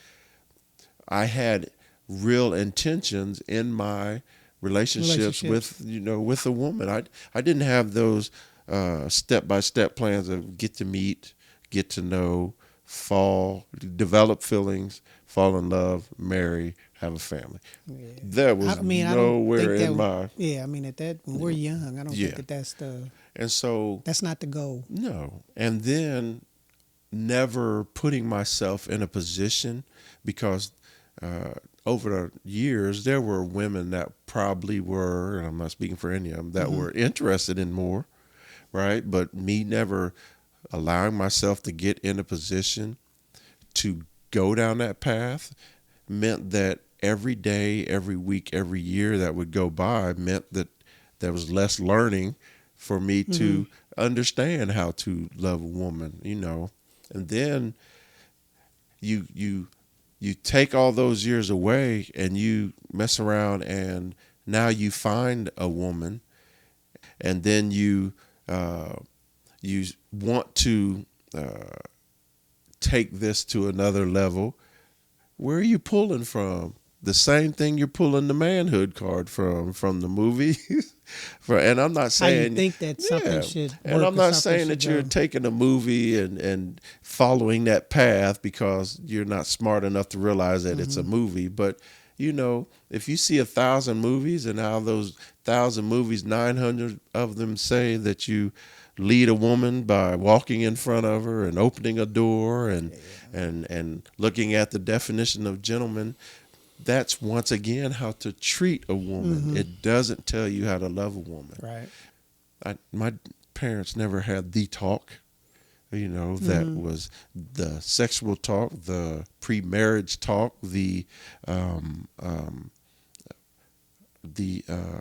A: had real intentions in my relationships with a woman. I didn't have those step-by-step plans of get to meet, get to know, develop feelings, fall in love, marry, have a family. That was nowhere in my...
B: Yeah, at that, when we're young, I don't think that's
A: and so
B: that's not the goal.
A: No. And then never putting myself in a position, because over the years, there were women that probably were, and I'm not speaking for any of them, that were interested in more, right? But me never allowing myself to get in a position to go down that path meant that every day, every week, every year that would go by meant that there was less learning for me to understand how to love a woman, And then you take all those years away and you mess around, and now you find a woman, and then you want to take this to another level. Where are you pulling from? The same thing you're pulling the Manhood card from the movie. And I'm not saying...
B: How you think that something should work.
A: And I'm not saying that you're taking a movie and following that path because you're not smart enough to realize that it's a movie. But if you see 1,000 movies and out of those 1,000 movies, 900 of them say that you lead a woman by walking in front of her and opening a door and looking at the definition of gentleman. That's once again how to treat a woman. It doesn't tell you how to love a woman.
B: Right.
A: My parents never had the talk. That was the sexual talk, the pre-marriage talk, the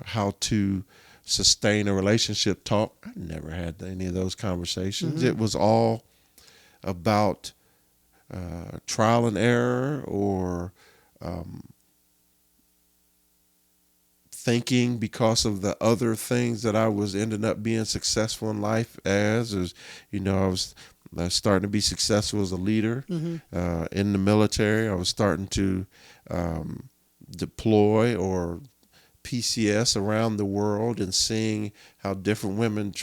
A: how to sustain a relationship talk. I never had any of those conversations. It was all about trial and error, or thinking because of the other things that I was ending up being successful in life as, I was starting to be successful as a leader in the military. I was starting to deploy or PCS around the world and seeing how different women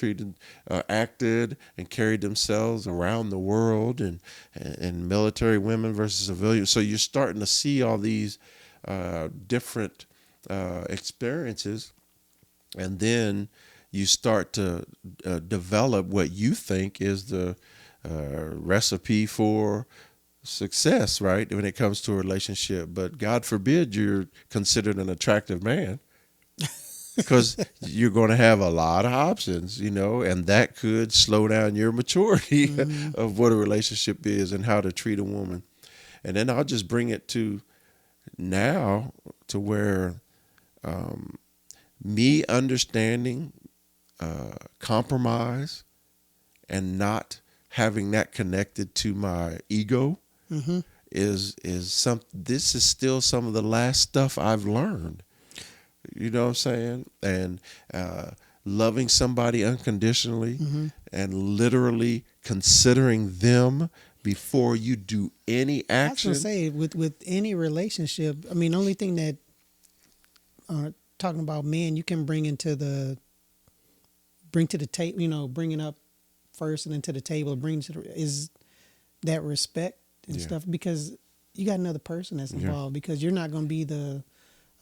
A: acted and carried themselves around the world, and military women versus civilian. So you're starting to see all these different experiences, and then you start to develop what you think is the recipe for success, right, when it comes to a relationship. But God forbid you're considered an attractive man, because you're going to have a lot of options, and that could slow down your maturity of what a relationship is and how to treat a woman. And then I'll just bring it to now, to where me understanding compromise and not having that connected to my ego is this is still some of the last stuff I've learned. You know what I'm saying? And loving somebody unconditionally and literally considering them before you do any action.
B: I was gonna say, with any relationship, I mean, the only thing that talking about men, you can bring to the table, bringing up first and then to the table, is that respect and stuff, because you got another person that's involved, because you're not gonna be the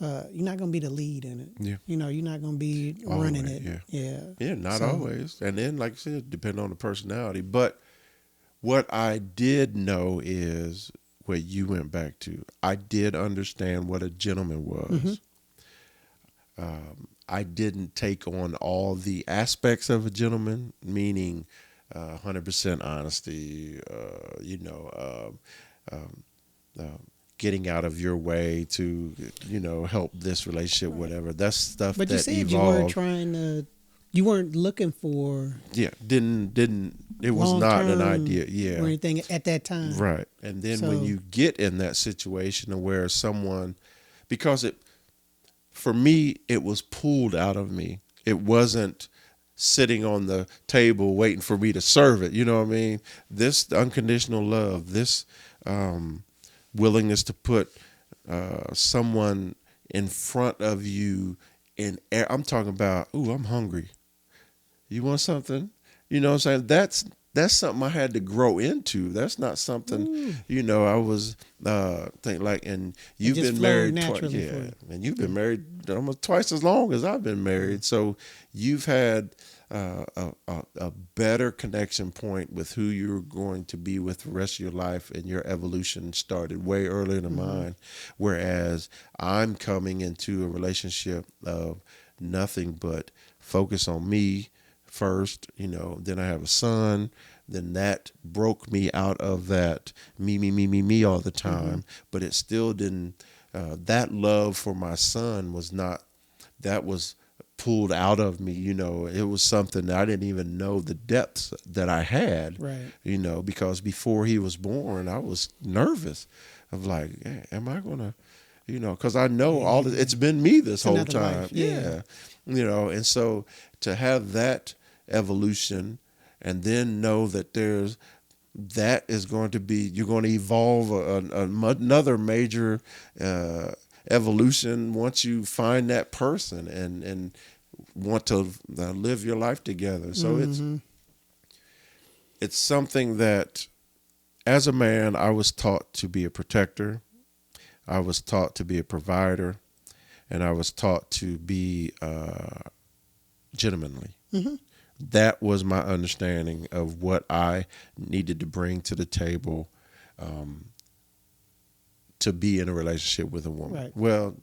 B: lead in it. You're not going to be running it.
A: Not always. And then, like I said, depending on the personality. But what I did know is what you went back to. I did understand what a gentleman was. I didn't take on all the aspects of a gentleman, meaning 100% honesty, getting out of your way to, help this relationship, whatever. That's stuff that evolved. But you
B: said you weren't looking for.
A: Yeah, it was not an idea.
B: Or anything at that time.
A: Right. And then when you get in that situation where someone, because for me, it was pulled out of me. It wasn't sitting on the table waiting for me to serve it. You know what I mean? This unconditional love, this, willingness to put someone in front of you I'm talking about, I'm hungry. You want something? You know what I'm saying? That's something I had to grow into. That's not something, I was think like, and you've been married twice. Yeah. And you've been married almost twice as long as I've been married. So you've had a better connection point with who you're going to be with the rest of your life, and your evolution started way earlier than mine. Whereas I'm coming into a relationship of nothing but focus on me first, then I have a son. Then that broke me out of that me all the time. But it still didn't, that love for my son was not, that was pulled out of me. It was something that I didn't even know the depths that I had,
B: right.
A: Because before he was born, I was nervous of like, am I going to, because I know it's been me this whole time.
B: Life.
A: And so to have that evolution, and then know that that is going to be, you're going to evolve another major evolution once you find that person and want to live your life together. So it's something that, as a man, I was taught to be a protector. I was taught to be a provider, and I was taught to be gentlemanly.
B: Mm-hmm.
A: That was my understanding of what I needed to bring to the table um, to be in a relationship with a woman.
B: Right.
A: Well,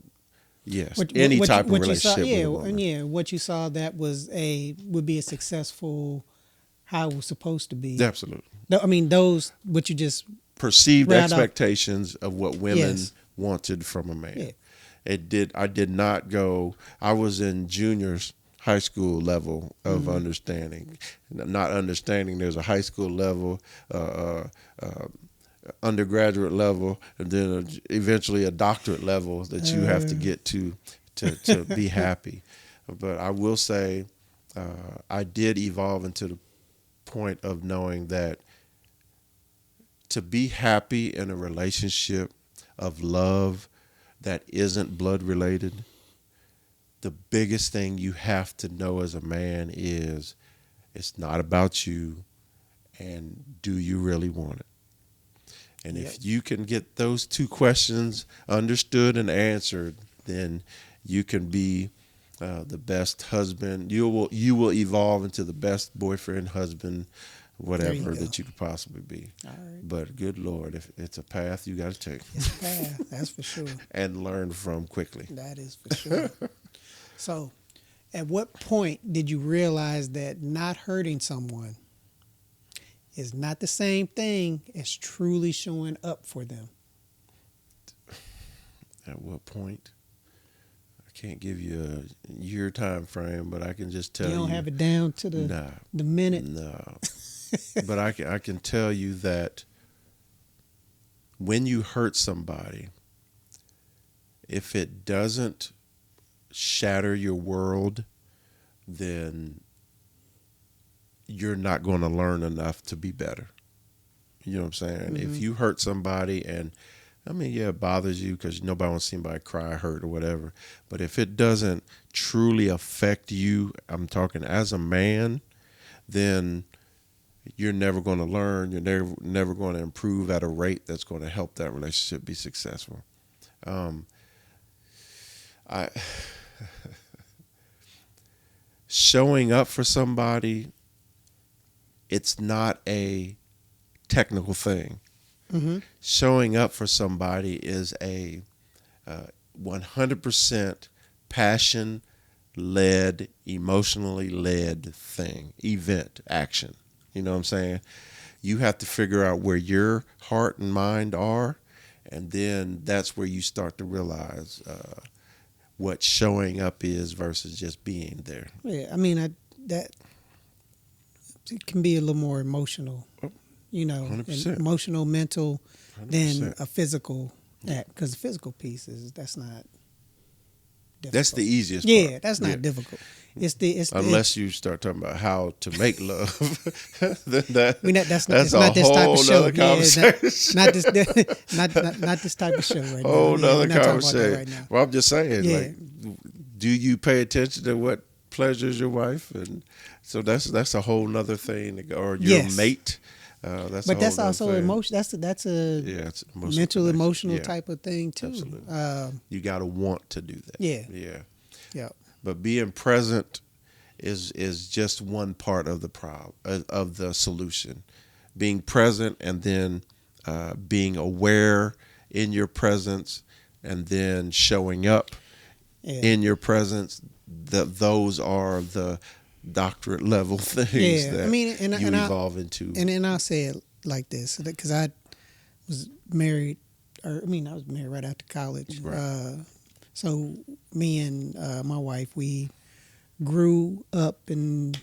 A: yes, any type of
B: what you saw,
A: relationship
B: yeah,
A: with a woman.
B: and yeah, what you saw that would be a successful, how it was supposed to be.
A: Absolutely.
B: I mean, those what you just
A: Perceived
B: read off.
A: expectations of what women
B: Yes.
A: wanted from a man.
B: Yeah.
A: I did not go. I was in juniors high school level of understanding, not understanding. There's a high school level, undergraduate level, and then eventually a doctorate level that you have to get to be happy. But I will say, I did evolve into the point of knowing that to be happy in a relationship of love that isn't blood related, the biggest thing you have to know as a man is it's not about you, and do you really want it? And
B: Yep.
A: if you can get those two questions understood and answered, then you can be the best husband. You will evolve into the best boyfriend, husband, whatever that you could possibly be.
B: All right.
A: But good Lord, if it's a path you got to take
B: It's a path, that's for sure.
A: and learn from quickly.
B: That is for sure. So, at what point did you realize that not hurting someone is not the same thing as truly showing up for them?
A: At what point? I can't give you a year time frame, but I can just tell you.
B: You don't have it down to the minute.
A: No. But I can tell you that when you hurt somebody, if it doesn't shatter your world, then you're not going to learn enough to be better. You know what I'm saying?
B: Mm-hmm.
A: If you hurt somebody, and I mean, yeah, it bothers you because nobody wants to see anybody cry, hurt, or whatever. But if it doesn't truly affect you, I'm talking as a man, then you're never going to learn. You're never going to improve at a rate that's going to help that relationship be successful. Showing up for somebody, it's not a technical thing.
B: Mm-hmm.
A: Showing up for somebody is a 100% passion-led, emotionally led thing, event, action. You know what I'm saying? You have to figure out where your heart and mind are, and then that's where you start to realize what showing up is versus just being there.
B: Yeah, I mean, that it can be a little more emotional, you know,
A: 100%.
B: emotional, mental,
A: 100%.
B: than a physical act. Because the physical piece that's not difficult.
A: That's the easiest part.
B: Yeah, that's not difficult.
A: Unless you start talking about how to make love, then that's
B: not
A: a
B: this type
A: whole
B: of show.
A: nother conversation.
B: Not this type of show right now.
A: Whole nother
B: we're not talking about that
A: conversation.
B: right now.
A: Well, I'm just saying,
B: Yeah.
A: like, do you pay attention to what pleasures your wife? And so that's a whole nother thing. Or your
B: Yes.
A: mate.
B: But that's also emotion. That's a
A: it's
B: mental,
A: connection.
B: emotional
A: Yeah,
B: type of thing too.
A: absolutely. You got to want to do that.
B: Yeah. Yeah.
A: But being present is just one part of the problem, of the solution. Being present, and then being aware in your presence, and then showing up in your presence. Those are the doctorate level things that you evolve into.
B: And then I'll say it like this, because I was married, I was married right after college.
A: Right.
B: So me and my wife, we grew up and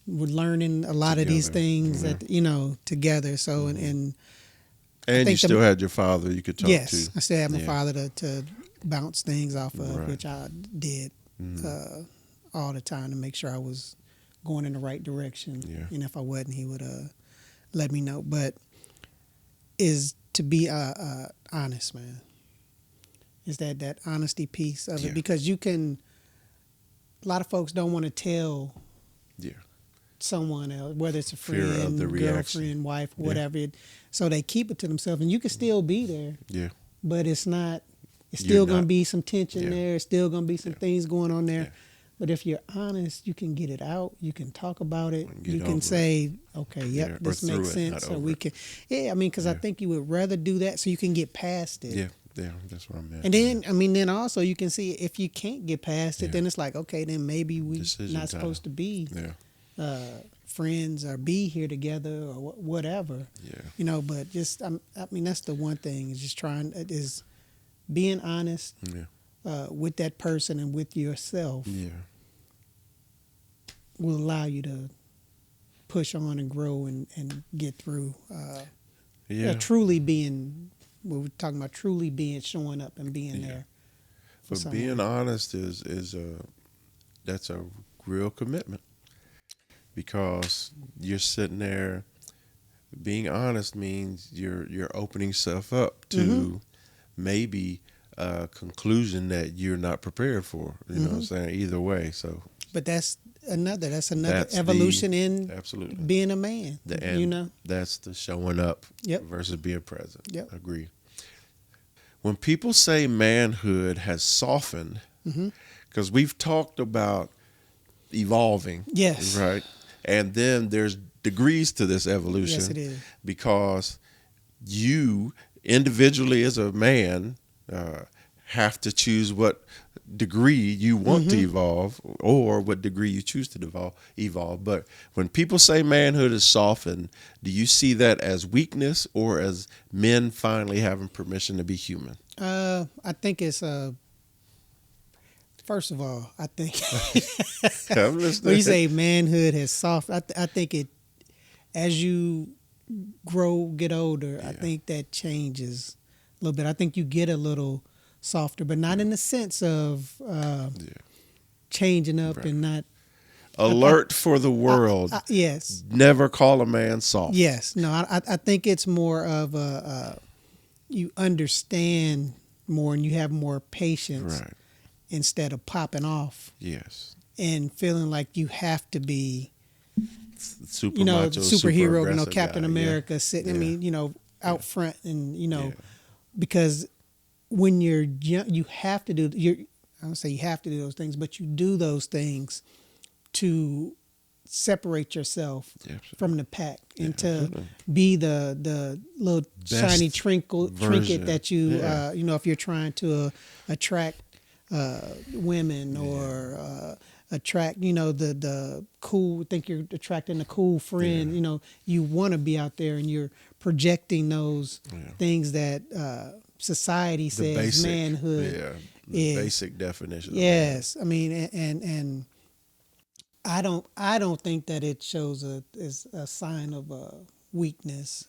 B: were learning a lot of these things together. So and
A: you still had your father you could talk to.
B: Yes, I still had my father to bounce things off of, which I did all the time to make sure I was going in the right direction.
A: Yeah.
B: And if I wasn't, he would let me know. But is to be honest, man. Is that honesty piece of it, because you can. A lot of folks don't want to tell someone else, whether it's a friend, girlfriend, wife, whatever. So they keep it to themselves, and you can still be there.
A: Yeah.
B: But it's not It's
A: You're
B: still going to
A: not.
B: be some tension
A: Yeah.
B: there. It's still going to be some
A: Yeah.
B: things going on there.
A: Yeah.
B: But if you're honest, you can get it out. You can talk about it.
A: And
B: You
A: get
B: can
A: over it.
B: say, okay, yep,
A: Yeah. Or
B: this makes
A: through it, not
B: sense. Or
A: over
B: we
A: it.
B: can, yeah, I mean, because I
A: Yeah.
B: think you would rather do that so you can get past it.
A: Yeah. Yeah. That's what I meant.
B: And then, I mean, then also you can see if you can't get past it,
A: Yeah.
B: then it's like, okay, then maybe we're
A: Decision
B: not
A: time.
B: supposed to be
A: Yeah.
B: friends or be here together or whatever.
A: Yeah.
B: You know, but just, I mean, that's the one thing is just is being honest
A: Yeah.
B: with that person and with yourself
A: Yeah.
B: will allow you to push on and grow and get through.
A: Yeah.
B: Truly being, we're talking about truly being, showing up and being
A: Yeah.
B: there.
A: But
B: someone.
A: being honest is that's a real commitment, because you're sitting there. Being honest means you're opening yourself up to maybe a conclusion that you're not prepared for. You know what I'm saying? Either way. So
B: But that's another
A: That's
B: evolution
A: the-
B: in
A: absolutely.
B: being a man.
A: And
B: you know?
A: that's the showing up
B: Yep.
A: versus being present.
B: Yep.
A: Agree. When people say manhood has softened, because we've talked about evolving.
B: Yes.
A: Right. And then there's degrees to this evolution.
B: Yes, it is.
A: Because you individually as a man have to choose what degree you want to evolve or what degree you choose to evolve. But when people say manhood is softened, do you see that as weakness or as men finally having permission to be human?
B: I think it's first of all, I think
A: I'm listening.
B: when you say manhood has soft, I think it as you grow, get older, I think that changes a little bit. I think you get a little softer, but not in the sense of changing up and not
A: Alert for the world.
B: yes.
A: Never call a man soft.
B: Yes. No, I think it's more of you understand more and you have more patience
A: Right.
B: instead of popping off
A: Yes.
B: and feeling like you have to be,
A: Super
B: you know,
A: macho,
B: superhero,
A: super
B: you know,
A: aggressive
B: Captain
A: guy.
B: America sitting, I
A: Yeah.
B: mean, you know, out front and, you know,
A: Yeah.
B: because when you're young, you have to do, I don't say you have to do those things, but you do those things to separate yourself from the pack and to
A: absolutely.
B: be the little shiny trinket
A: version.
B: that you
A: Yeah.
B: you know, if you're trying to attract women or attract, you know, the cool, think you're attracting a cool friend, you know, you want to be out there and you're projecting those things that society
A: The
B: says
A: basic
B: manhood
A: the
B: is.
A: basic definition.
B: Yes, I mean, and I don't think that it shows is a sign of weakness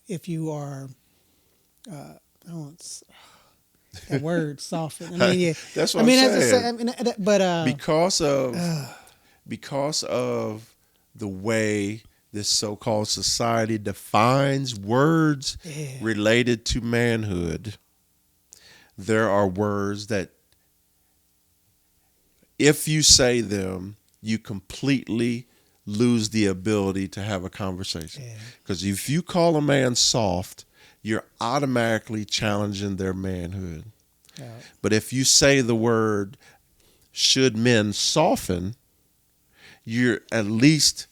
B: if you are. I don't that word soften. I mean, yeah,
A: That's what
B: I mean,
A: I'm
B: as
A: saying.
B: I mean, but
A: because of the way this so-called society defines words related to manhood, there are words that if you say them, you completely lose the ability to have a conversation. Because if you call a man soft, you're automatically challenging their manhood. But if you say the word, should men soften, you're at least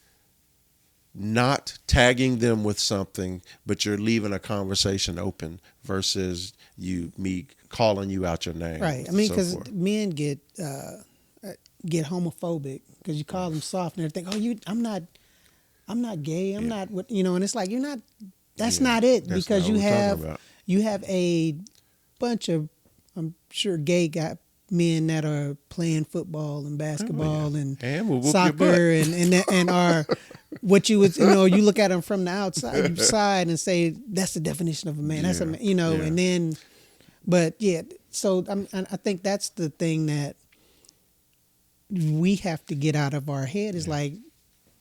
A: not tagging them with something, but you're leaving a conversation open versus me calling you out your name.
B: right. I mean,
A: so
B: because
A: forth.
B: men get homophobic because you call them soft and they think, oh, I'm not gay. I'm not what, you know, and it's like you're not. That's not it,
A: That's
B: because
A: not what we're talking about.
B: you have a bunch of, I'm sure, gay men that are playing football and basketball and
A: we'll whoop your
B: soccer
A: butt.
B: and are what you would, you know, you look at them from the outside and say that's the definition of a man. That's a man, you know,
A: Yeah.
B: and then, but yeah, so I think that's the thing that we have to get out of our head is like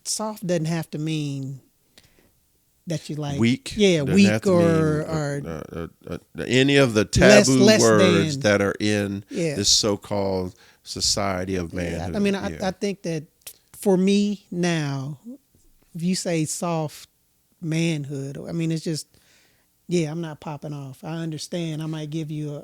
B: soft doesn't have to mean that you like
A: Weak.
B: yeah,
A: Doesn't
B: weak
A: have to
B: or
A: any of the taboo
B: less
A: words
B: than.
A: that are in
B: Yeah.
A: this so-called society of manhood.
B: I mean, I think that for me now, if you say soft manhood, I mean, it's just, I'm not popping off. I understand. I might give you,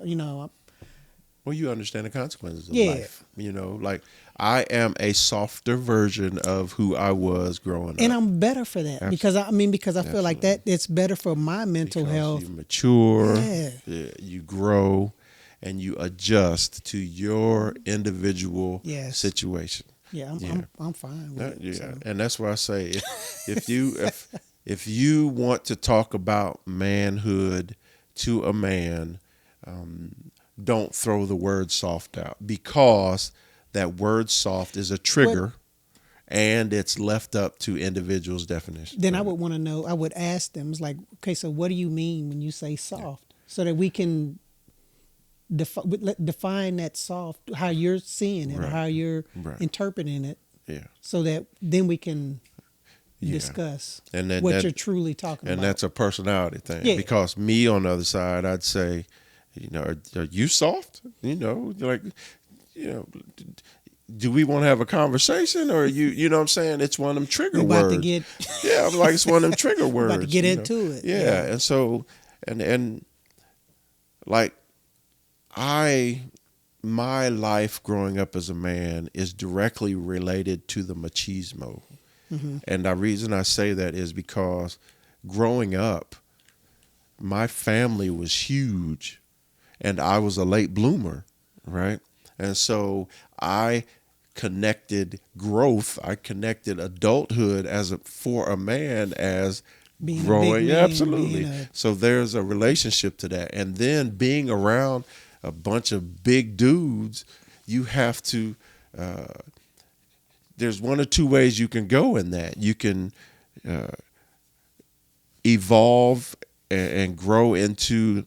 A: Well, you understand the consequences of
B: Yeah.
A: life. Like I am a softer version of who I was growing
B: And
A: up.
B: I'm better for that because I feel like
A: Absolutely.
B: that it's better for my mental
A: Because you
B: health.
A: mature,
B: Yeah.
A: you grow, and you adjust to your individual
B: Yes.
A: situation.
B: Yeah,
A: Yeah.
B: I'm fine with it.
A: Yeah,
B: So.
A: and that's why I say if you want to talk about manhood to a man, don't throw the word soft out, because that word soft is a
B: What
A: trigger, and it's left up to individuals' definition
B: then I
A: of
B: would
A: it.
B: want to know. I would ask them. It's like, okay, so what do you mean when you say soft? So that we can define that soft, how you're seeing it, or
A: Right,
B: how you're
A: right,
B: interpreting it,
A: yeah,
B: so that then we can
A: yeah,
B: discuss
A: and then
B: what
A: that
B: you're truly talking
A: and
B: about.
A: that's a personality thing.
B: Yeah.
A: Because me on the other side, I'd say, are you soft? Like, you know, do we want to have a conversation, or you know what I'm saying? It's one of them
B: We
A: trigger
B: about to
A: words.
B: get
A: Yeah, I'm like, it's one of them trigger
B: we about to
A: words.
B: get into it.
A: Yeah, and so and like my life growing up as a man is directly related to the machismo.
B: Mm-hmm.
A: And the reason I say that is because growing up, my family was huge, and I was a late bloomer, right? And so I connected growth, I connected adulthood for a man as
B: Being a big
A: growing. Yeah,
B: man, being
A: absolutely.
B: a
A: So there's a relationship to that. And then being around a bunch of big dudes, you have to, uh, there's one or two ways you can go in that. You can uh, evolve and grow into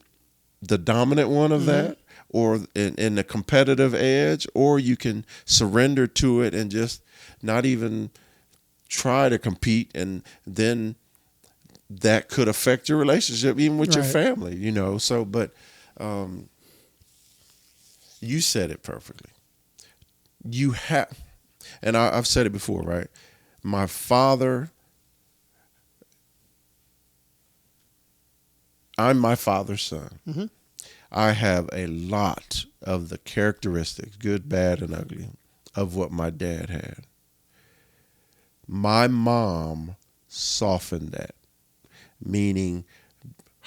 A: the dominant one of
B: mm-hmm.
A: that, or in the competitive edge, or you can surrender to it and just not even try to compete, and then that could affect your relationship even with your
B: Right.
A: family. So but you said it perfectly. You have, and I've said it before, right? My father, I'm my father's son.
B: Mm-hmm.
A: I have a lot of the characteristics, good, bad, and ugly, of what my dad had. My mom softened that, meaning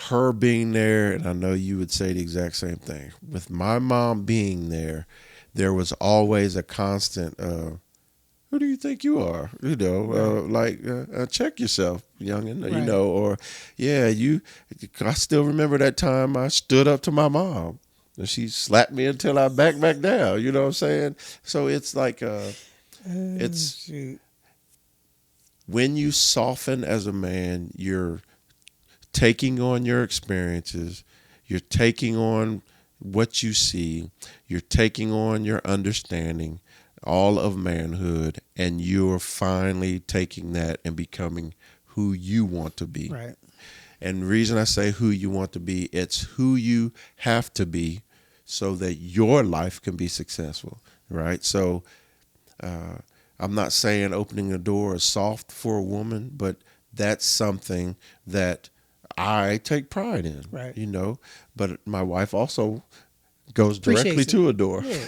A: her being there, and I know you would say the exact same thing. With my mom being there was always a constant, who do you think you are?
B: Right.
A: Check yourself, youngin',
B: Right.
A: or, yeah, I still remember that time I stood up to my mom and she slapped me until I back down, you know what I'm saying? So it's like,
B: Oh,
A: it's
B: shoot.
A: when you soften as a man, you're taking on your experiences, you're taking on what you see, you're taking on your understanding, all of manhood, and you're finally taking that and becoming who you want to be.
B: Right.
A: And the reason I say who you want to be, it's who you have to be so that your life can be successful, right? So uh, I'm not saying opening a door is soft for a woman, but that's something that I take pride in,
B: Right.
A: But my wife also goes directly
B: Appreciates it.
A: to a door.
B: Yeah.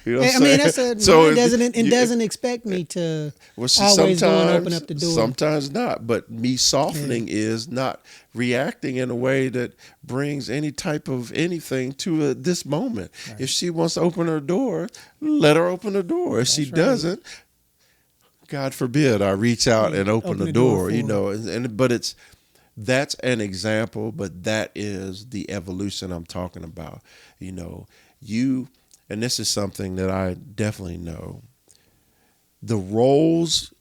A: You know what
B: I
A: I'm
B: mean,
A: saying?
B: mine doesn't expect me to
A: Well, see,
B: always go and open up the door.
A: sometimes not. But me
B: Yeah.
A: softening is not reacting in a way that brings any type of anything to this moment.
B: Right.
A: If she wants to open her door, let her open the door. If she
B: That's right.
A: doesn't, God forbid, I reach out
B: Yeah.
A: and open
B: Open
A: the
B: the door
A: door.
B: for her.
A: But that's an example. But that is the evolution I'm talking about. You, and this is something that I definitely know. The roles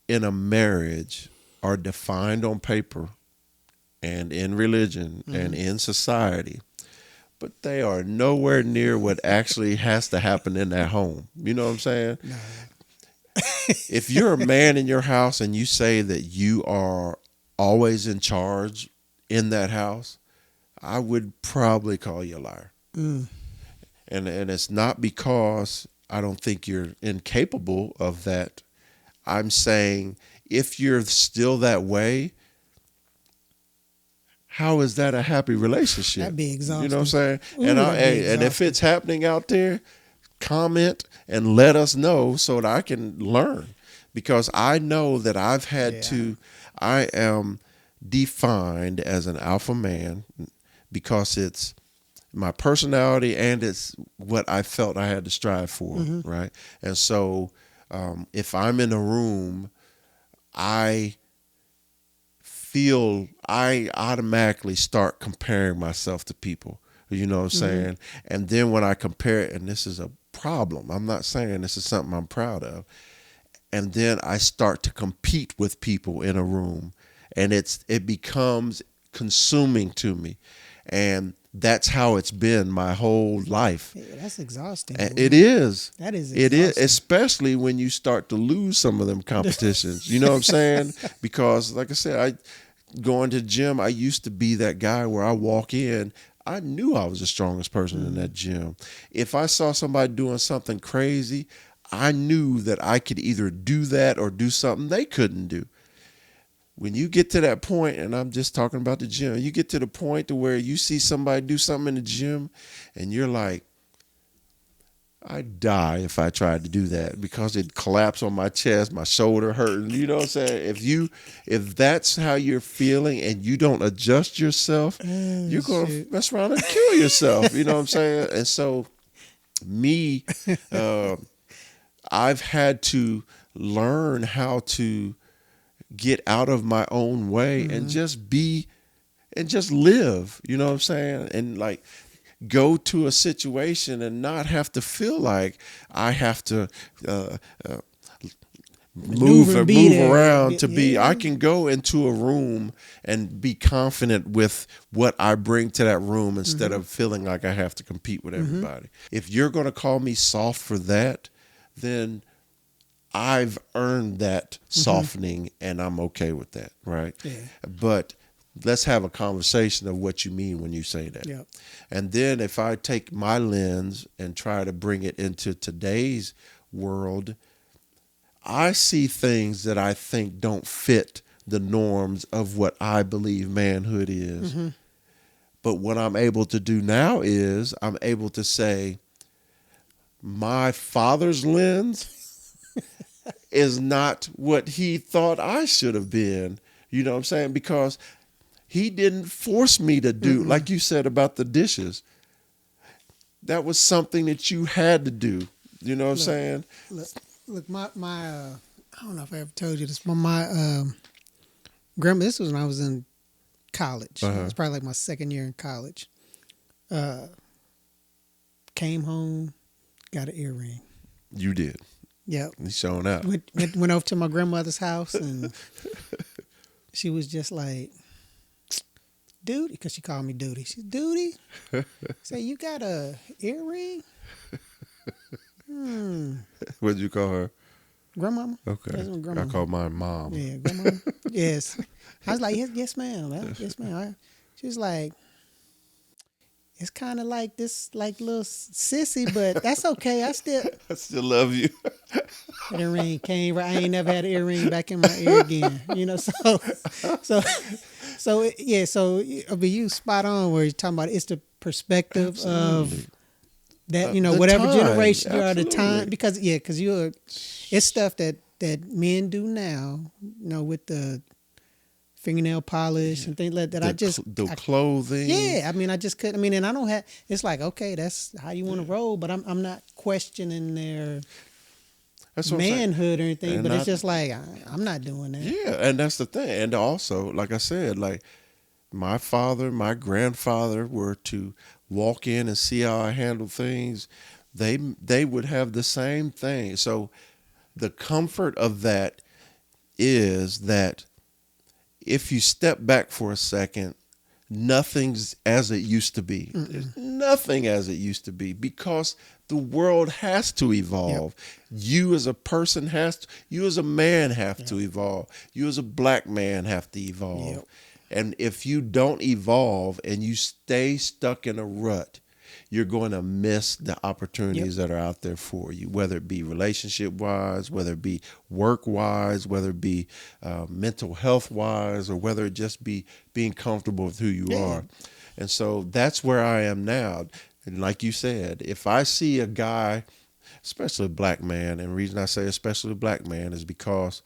A: in a marriage are defined on paper and in religion and
B: Mm-hmm.
A: in society, but they are nowhere near what actually has to happen in that home. You know what I'm saying?
B: No.
A: If you're a man in your house and you say that you are always in charge in that house, I would probably call you a liar.
B: Mm.
A: And it's not because I don't think you're incapable of that. I'm saying if you're still that way, how is that a happy relationship?
B: That'd be exhausting.
A: You know what I'm saying?
B: Ooh,
A: And
B: that'd be
A: and if
B: exhausting.
A: it's happening out there, comment and let us know so that I can learn, because I know that I am defined as an alpha man because it's my personality and it's what I felt I had to strive for, right? And so if I'm in a room, I automatically start comparing myself to people. You know what I'm saying? And then when I compare it, and this is a problem, I'm not saying this is something I'm proud of, and then I start to compete with people in a room, and it becomes consuming to me. And that's how it's been my whole life.
B: Yeah, that's exhausting.
A: And it is.
B: That is
A: It is,
B: exhausting.
A: especially when you start to lose some of them competitions. You know what I'm saying? Because, like I said, going to the gym, I used to be that guy where I walk in, I knew I was the strongest person in that gym. If I saw somebody doing something crazy, I knew that I could either do that or do something they couldn't do. When you get to that point, and I'm just talking about the gym, you get to the point to where you see somebody do something in the gym and you're like, I'd die if I tried to do that because it'd collapse on my chest, my shoulder hurting. You know what I'm saying? If that's how you're feeling and you don't adjust yourself, you're going to mess around and kill yourself. You know what I'm saying? And so I've had to learn how to get out of my own way and just be and just live. You know what I'm saying? And like, go to a situation and not have to feel like I have to move around to be. I can go into a room and be confident with what I bring to that room instead of feeling like I have to compete with everybody. If you're going to call me soft for that, then I've earned that softening and I'm okay with that, right?
B: Yeah.
A: But let's have a conversation of what you mean when you say that.
B: Yep.
A: And then if I take my lens and try to bring it into today's world, I see things that I think don't fit the norms of what I believe manhood is. But what I'm able to do now is I'm able to say my father's lens is not what he thought I should have been. You know what I'm saying? Because he didn't force me to do, like you said about the dishes. That was something that you had to do. You know what I'm saying?
B: Look, my I don't know if I ever told you this, but my grandma, this was when I was in college. It was probably like my second year in college. Came home, got an earring.
A: You did.
B: Yep.
A: He's showing out.
B: Went over to my grandmother's house and she was just like, Duty, because she called me Duty. She's Duty. Say, you got a earring?
A: What did you call her?
B: Grandmama.
A: Okay.
B: That's my grandmama.
A: I call mine Mom.
B: Yeah, grandmama. Yes. I was like, yes, ma'am. Yes, ma'am. She was like, it's kind of like this, like little sissy, but that's okay. I
A: still love you.
B: Earring came. I ain't never had an earring back in my ear again. You know, so yeah. So but you spot on where you're talking about. It's the perspective of that. You know, whatever
A: time.
B: generation you are, the
A: Absolutely.
B: time. Because it's stuff that men do now. You know, with the fingernail polish and things like that.
A: The clothing.
B: Yeah, I mean, I just couldn't. I mean, and I don't have. It's like, okay, that's how you want to roll, but I'm not questioning their manhood or anything.
A: And
B: but it's just like I'm not doing that.
A: Yeah, and that's the thing. And also, like I said, like my father, my grandfather were to walk in and see how I handle things. They would have the same thing. So the comfort of that is that if you step back for a second, nothing's as it used to be. There's nothing as it used to be because the world has to evolve. Yep. You as a person you as a man have to evolve. You as a black man have to evolve. Yep. And if you don't evolve and you stay stuck in a rut, you're going to miss the opportunities that are out there for you, whether it be relationship wise, whether it be work wise, whether it be mental health wise, or whether it just be being comfortable with who you are. And so that's where I am now. And like you said, if I see a guy, especially a black man, and the reason I say especially a black man is because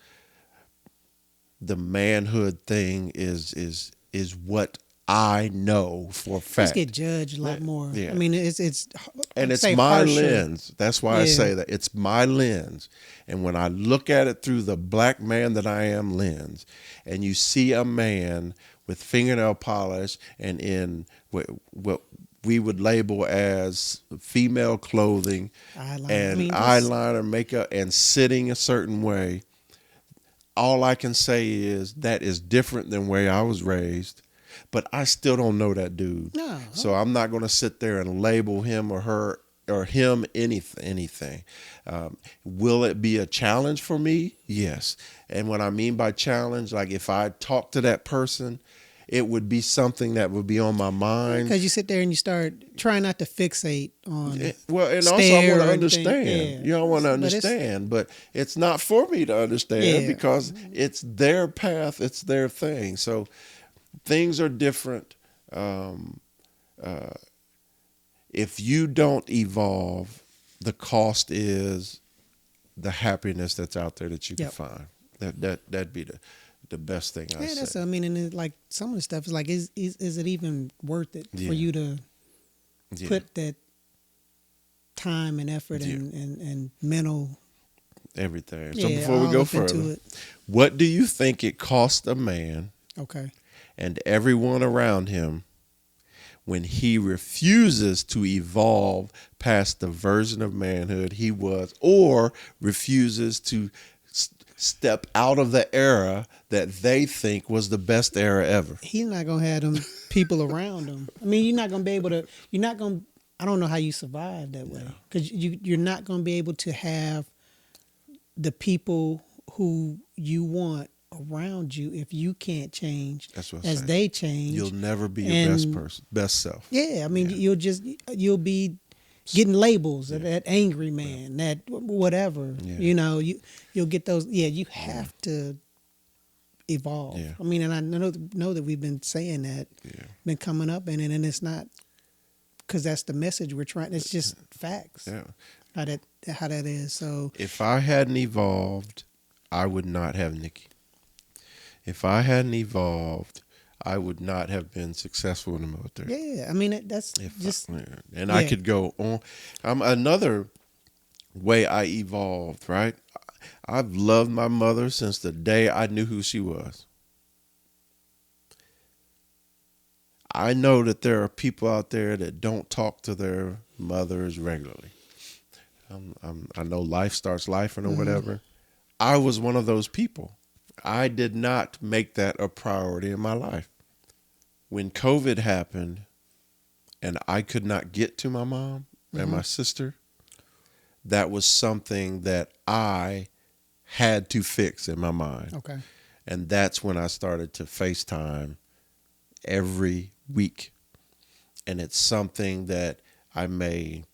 A: the manhood thing is what I know for a fact.
B: Just get judged a lot more.
A: Yeah.
B: I mean, it's
A: and it's
B: say
A: my
B: harsher.
A: lens. That's why I say that it's my lens. And when I look at it through the black man that I am lens, and you see a man with fingernail polish and in what we would label as female clothing eyeliner, makeup, and sitting a certain way, all I can say is that is different than the way I was raised, but I still don't know that dude.
B: No.
A: So I'm not going to sit there and label him or her or him anything. Will it be a challenge for me? Yes. And what I mean by challenge, like if I talk to that person, it would be something that would be on my mind.
B: Because you sit there and you start trying not to fixate on.
A: Well, and also I want to understand. You don't want to understand, but it's not for me to understand because it's their path, it's their thing. So things are different. If you don't evolve, the cost is the happiness that's out there that you can find. That'd be the best thing I say.
B: That's. I mean, and it, like some of the stuff is like, is it even worth it for you to put that time and effort and mental
A: everything? So before we go further, what do you think it costs a man?
B: Okay.
A: And everyone around him when he refuses to evolve past the version of manhood he was, or refuses to step out of the era that they think was the best era ever?
B: He's not going to have them people around him. I mean, you're not going to be able to, I don't know how you survive that way. Because you're not going to be able to have the people who you want around you if you can't change as they change.
A: You'll never be your best self.
B: Yeah, I mean, you'll be getting labels, that angry man, that whatever. You know, you'll get those. You have to evolve. I mean, and I know that we've been saying that, been coming up in it, and it's not because that's the message we're trying. It's just facts. How that is. So
A: if I hadn't evolved, I would not have Nikki. If I hadn't evolved, I would not have been successful in the military.
B: Yeah, I mean that's
A: I could go on. Another way I evolved, right? I've loved my mother since the day I knew who she was. I know that there are people out there that don't talk to their mothers regularly. I know life starts life or whatever. I was one of those people. I did not make that a priority in my life. When COVID happened and I could not get to my mom and my sister, that was something that I had to fix in my mind.
B: Okay.
A: And that's when I started to FaceTime every week. And it's something that I may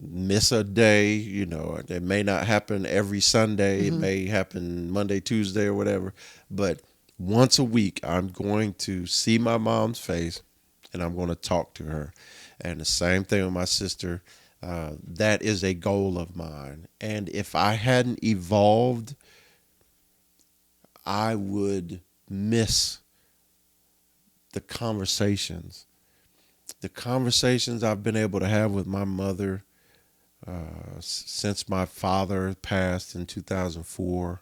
A: miss a day, it may not happen every Sunday. It may happen Monday, Tuesday, or whatever. But once a week, I'm going to see my mom's face and I'm going to talk to her. And the same thing with my sister. That is a goal of mine. And if I hadn't evolved, I would miss the conversations. The conversations I've been able to have with my mother since my father passed in 2004.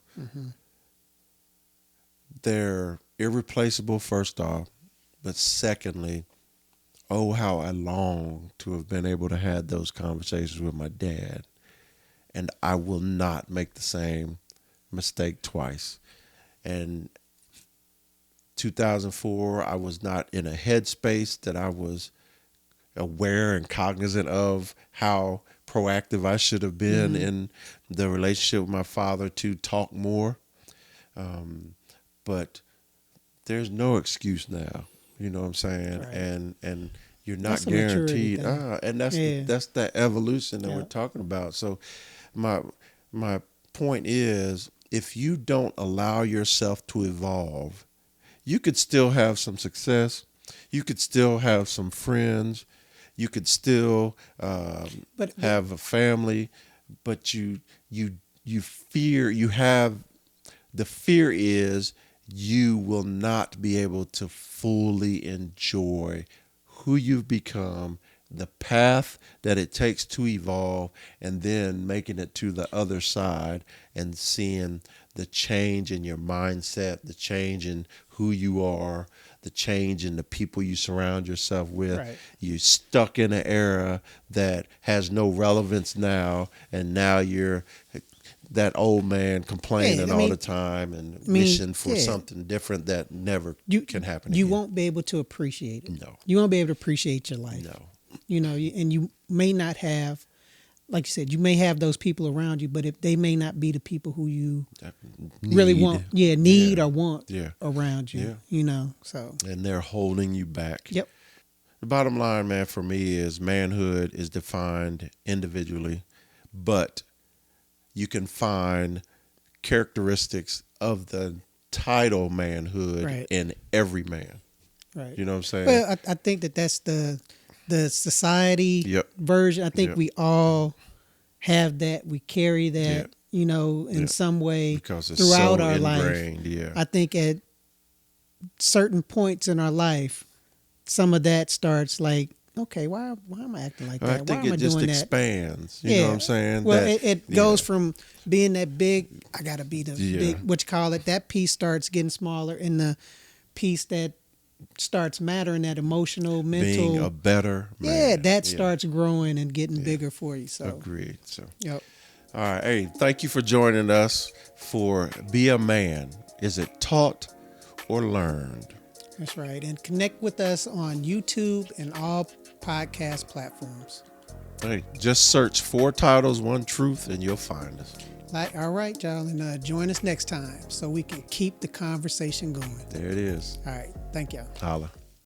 A: They're irreplaceable, first off, but secondly, oh, how I long to have been able to have those conversations with my dad. And I will not make the same mistake twice. And 2004, I was not in a headspace that I was aware and cognizant of how proactive I should have been in the relationship with my father to talk more. But there's no excuse now. You know what I'm saying? Right. And you're not
B: That's a maturity
A: guaranteed.
B: thing.
A: And that's
B: Yeah.
A: that's that evolution that
B: Yeah.
A: we're talking about. So my point is, if you don't allow yourself to evolve, you could still have some success. You could still have some friends. You could still
B: But
A: have a family, but you fear. You have the fear is you will not be able to fully enjoy who you've become, the path that it takes to evolve, and then making it to the other side and seeing the change in your mindset, the change in who you are, the change in the people you surround yourself with.
B: Right.
A: You're stuck in an era that has no relevance now, and now you're that old man complaining
B: Yeah, I
A: all
B: mean-
A: the time and
B: I mean,
A: wishing for
B: yeah.
A: something different that never can happen
B: You
A: again.
B: won't be able to appreciate it.
A: No.
B: You won't be able to appreciate your life.
A: No.
B: And you may not have, like you said, you may have those people around you, but if they may not be the people who you really want, need
A: Yeah.
B: or want
A: Yeah.
B: around you, so.
A: And they're holding you back.
B: Yep.
A: The bottom line, man, for me is manhood is defined individually, but you can find characteristics of the title manhood
B: Right.
A: in every man.
B: Right.
A: You know what I'm saying?
B: Well, I think that's the society
A: Yep.
B: version. I think
A: Yep.
B: we all have that. We carry that, in
A: Yep.
B: some way
A: Because it's
B: throughout
A: so
B: our
A: ingrained.
B: life.
A: Yeah.
B: I think at certain points in our life, some of that starts like, okay, why am I acting like that?
A: I
B: Why
A: think
B: am I
A: it just
B: doing that?
A: expands. You know what I'm saying?
B: Well,
A: That-
B: it goes from being that big, I got to be the
A: Yeah.
B: big, what you call it, that piece starts getting smaller, and the piece that starts mattering, that emotional, mental.
A: being a better man.
B: that starts growing and getting bigger for you. So,
A: Agreed. So,
B: yep.
A: all right. Hey, thank you for joining us for Be a Man. Is it taught or learned?
B: That's right. And connect with us on YouTube and all podcast platforms.
A: Hey, just search 4 titles, 1 truth, and you'll find us.
B: All right, y'all. And join us next time so we can keep the conversation going.
A: There it is.
B: All right. Thank y'all.
A: Holla.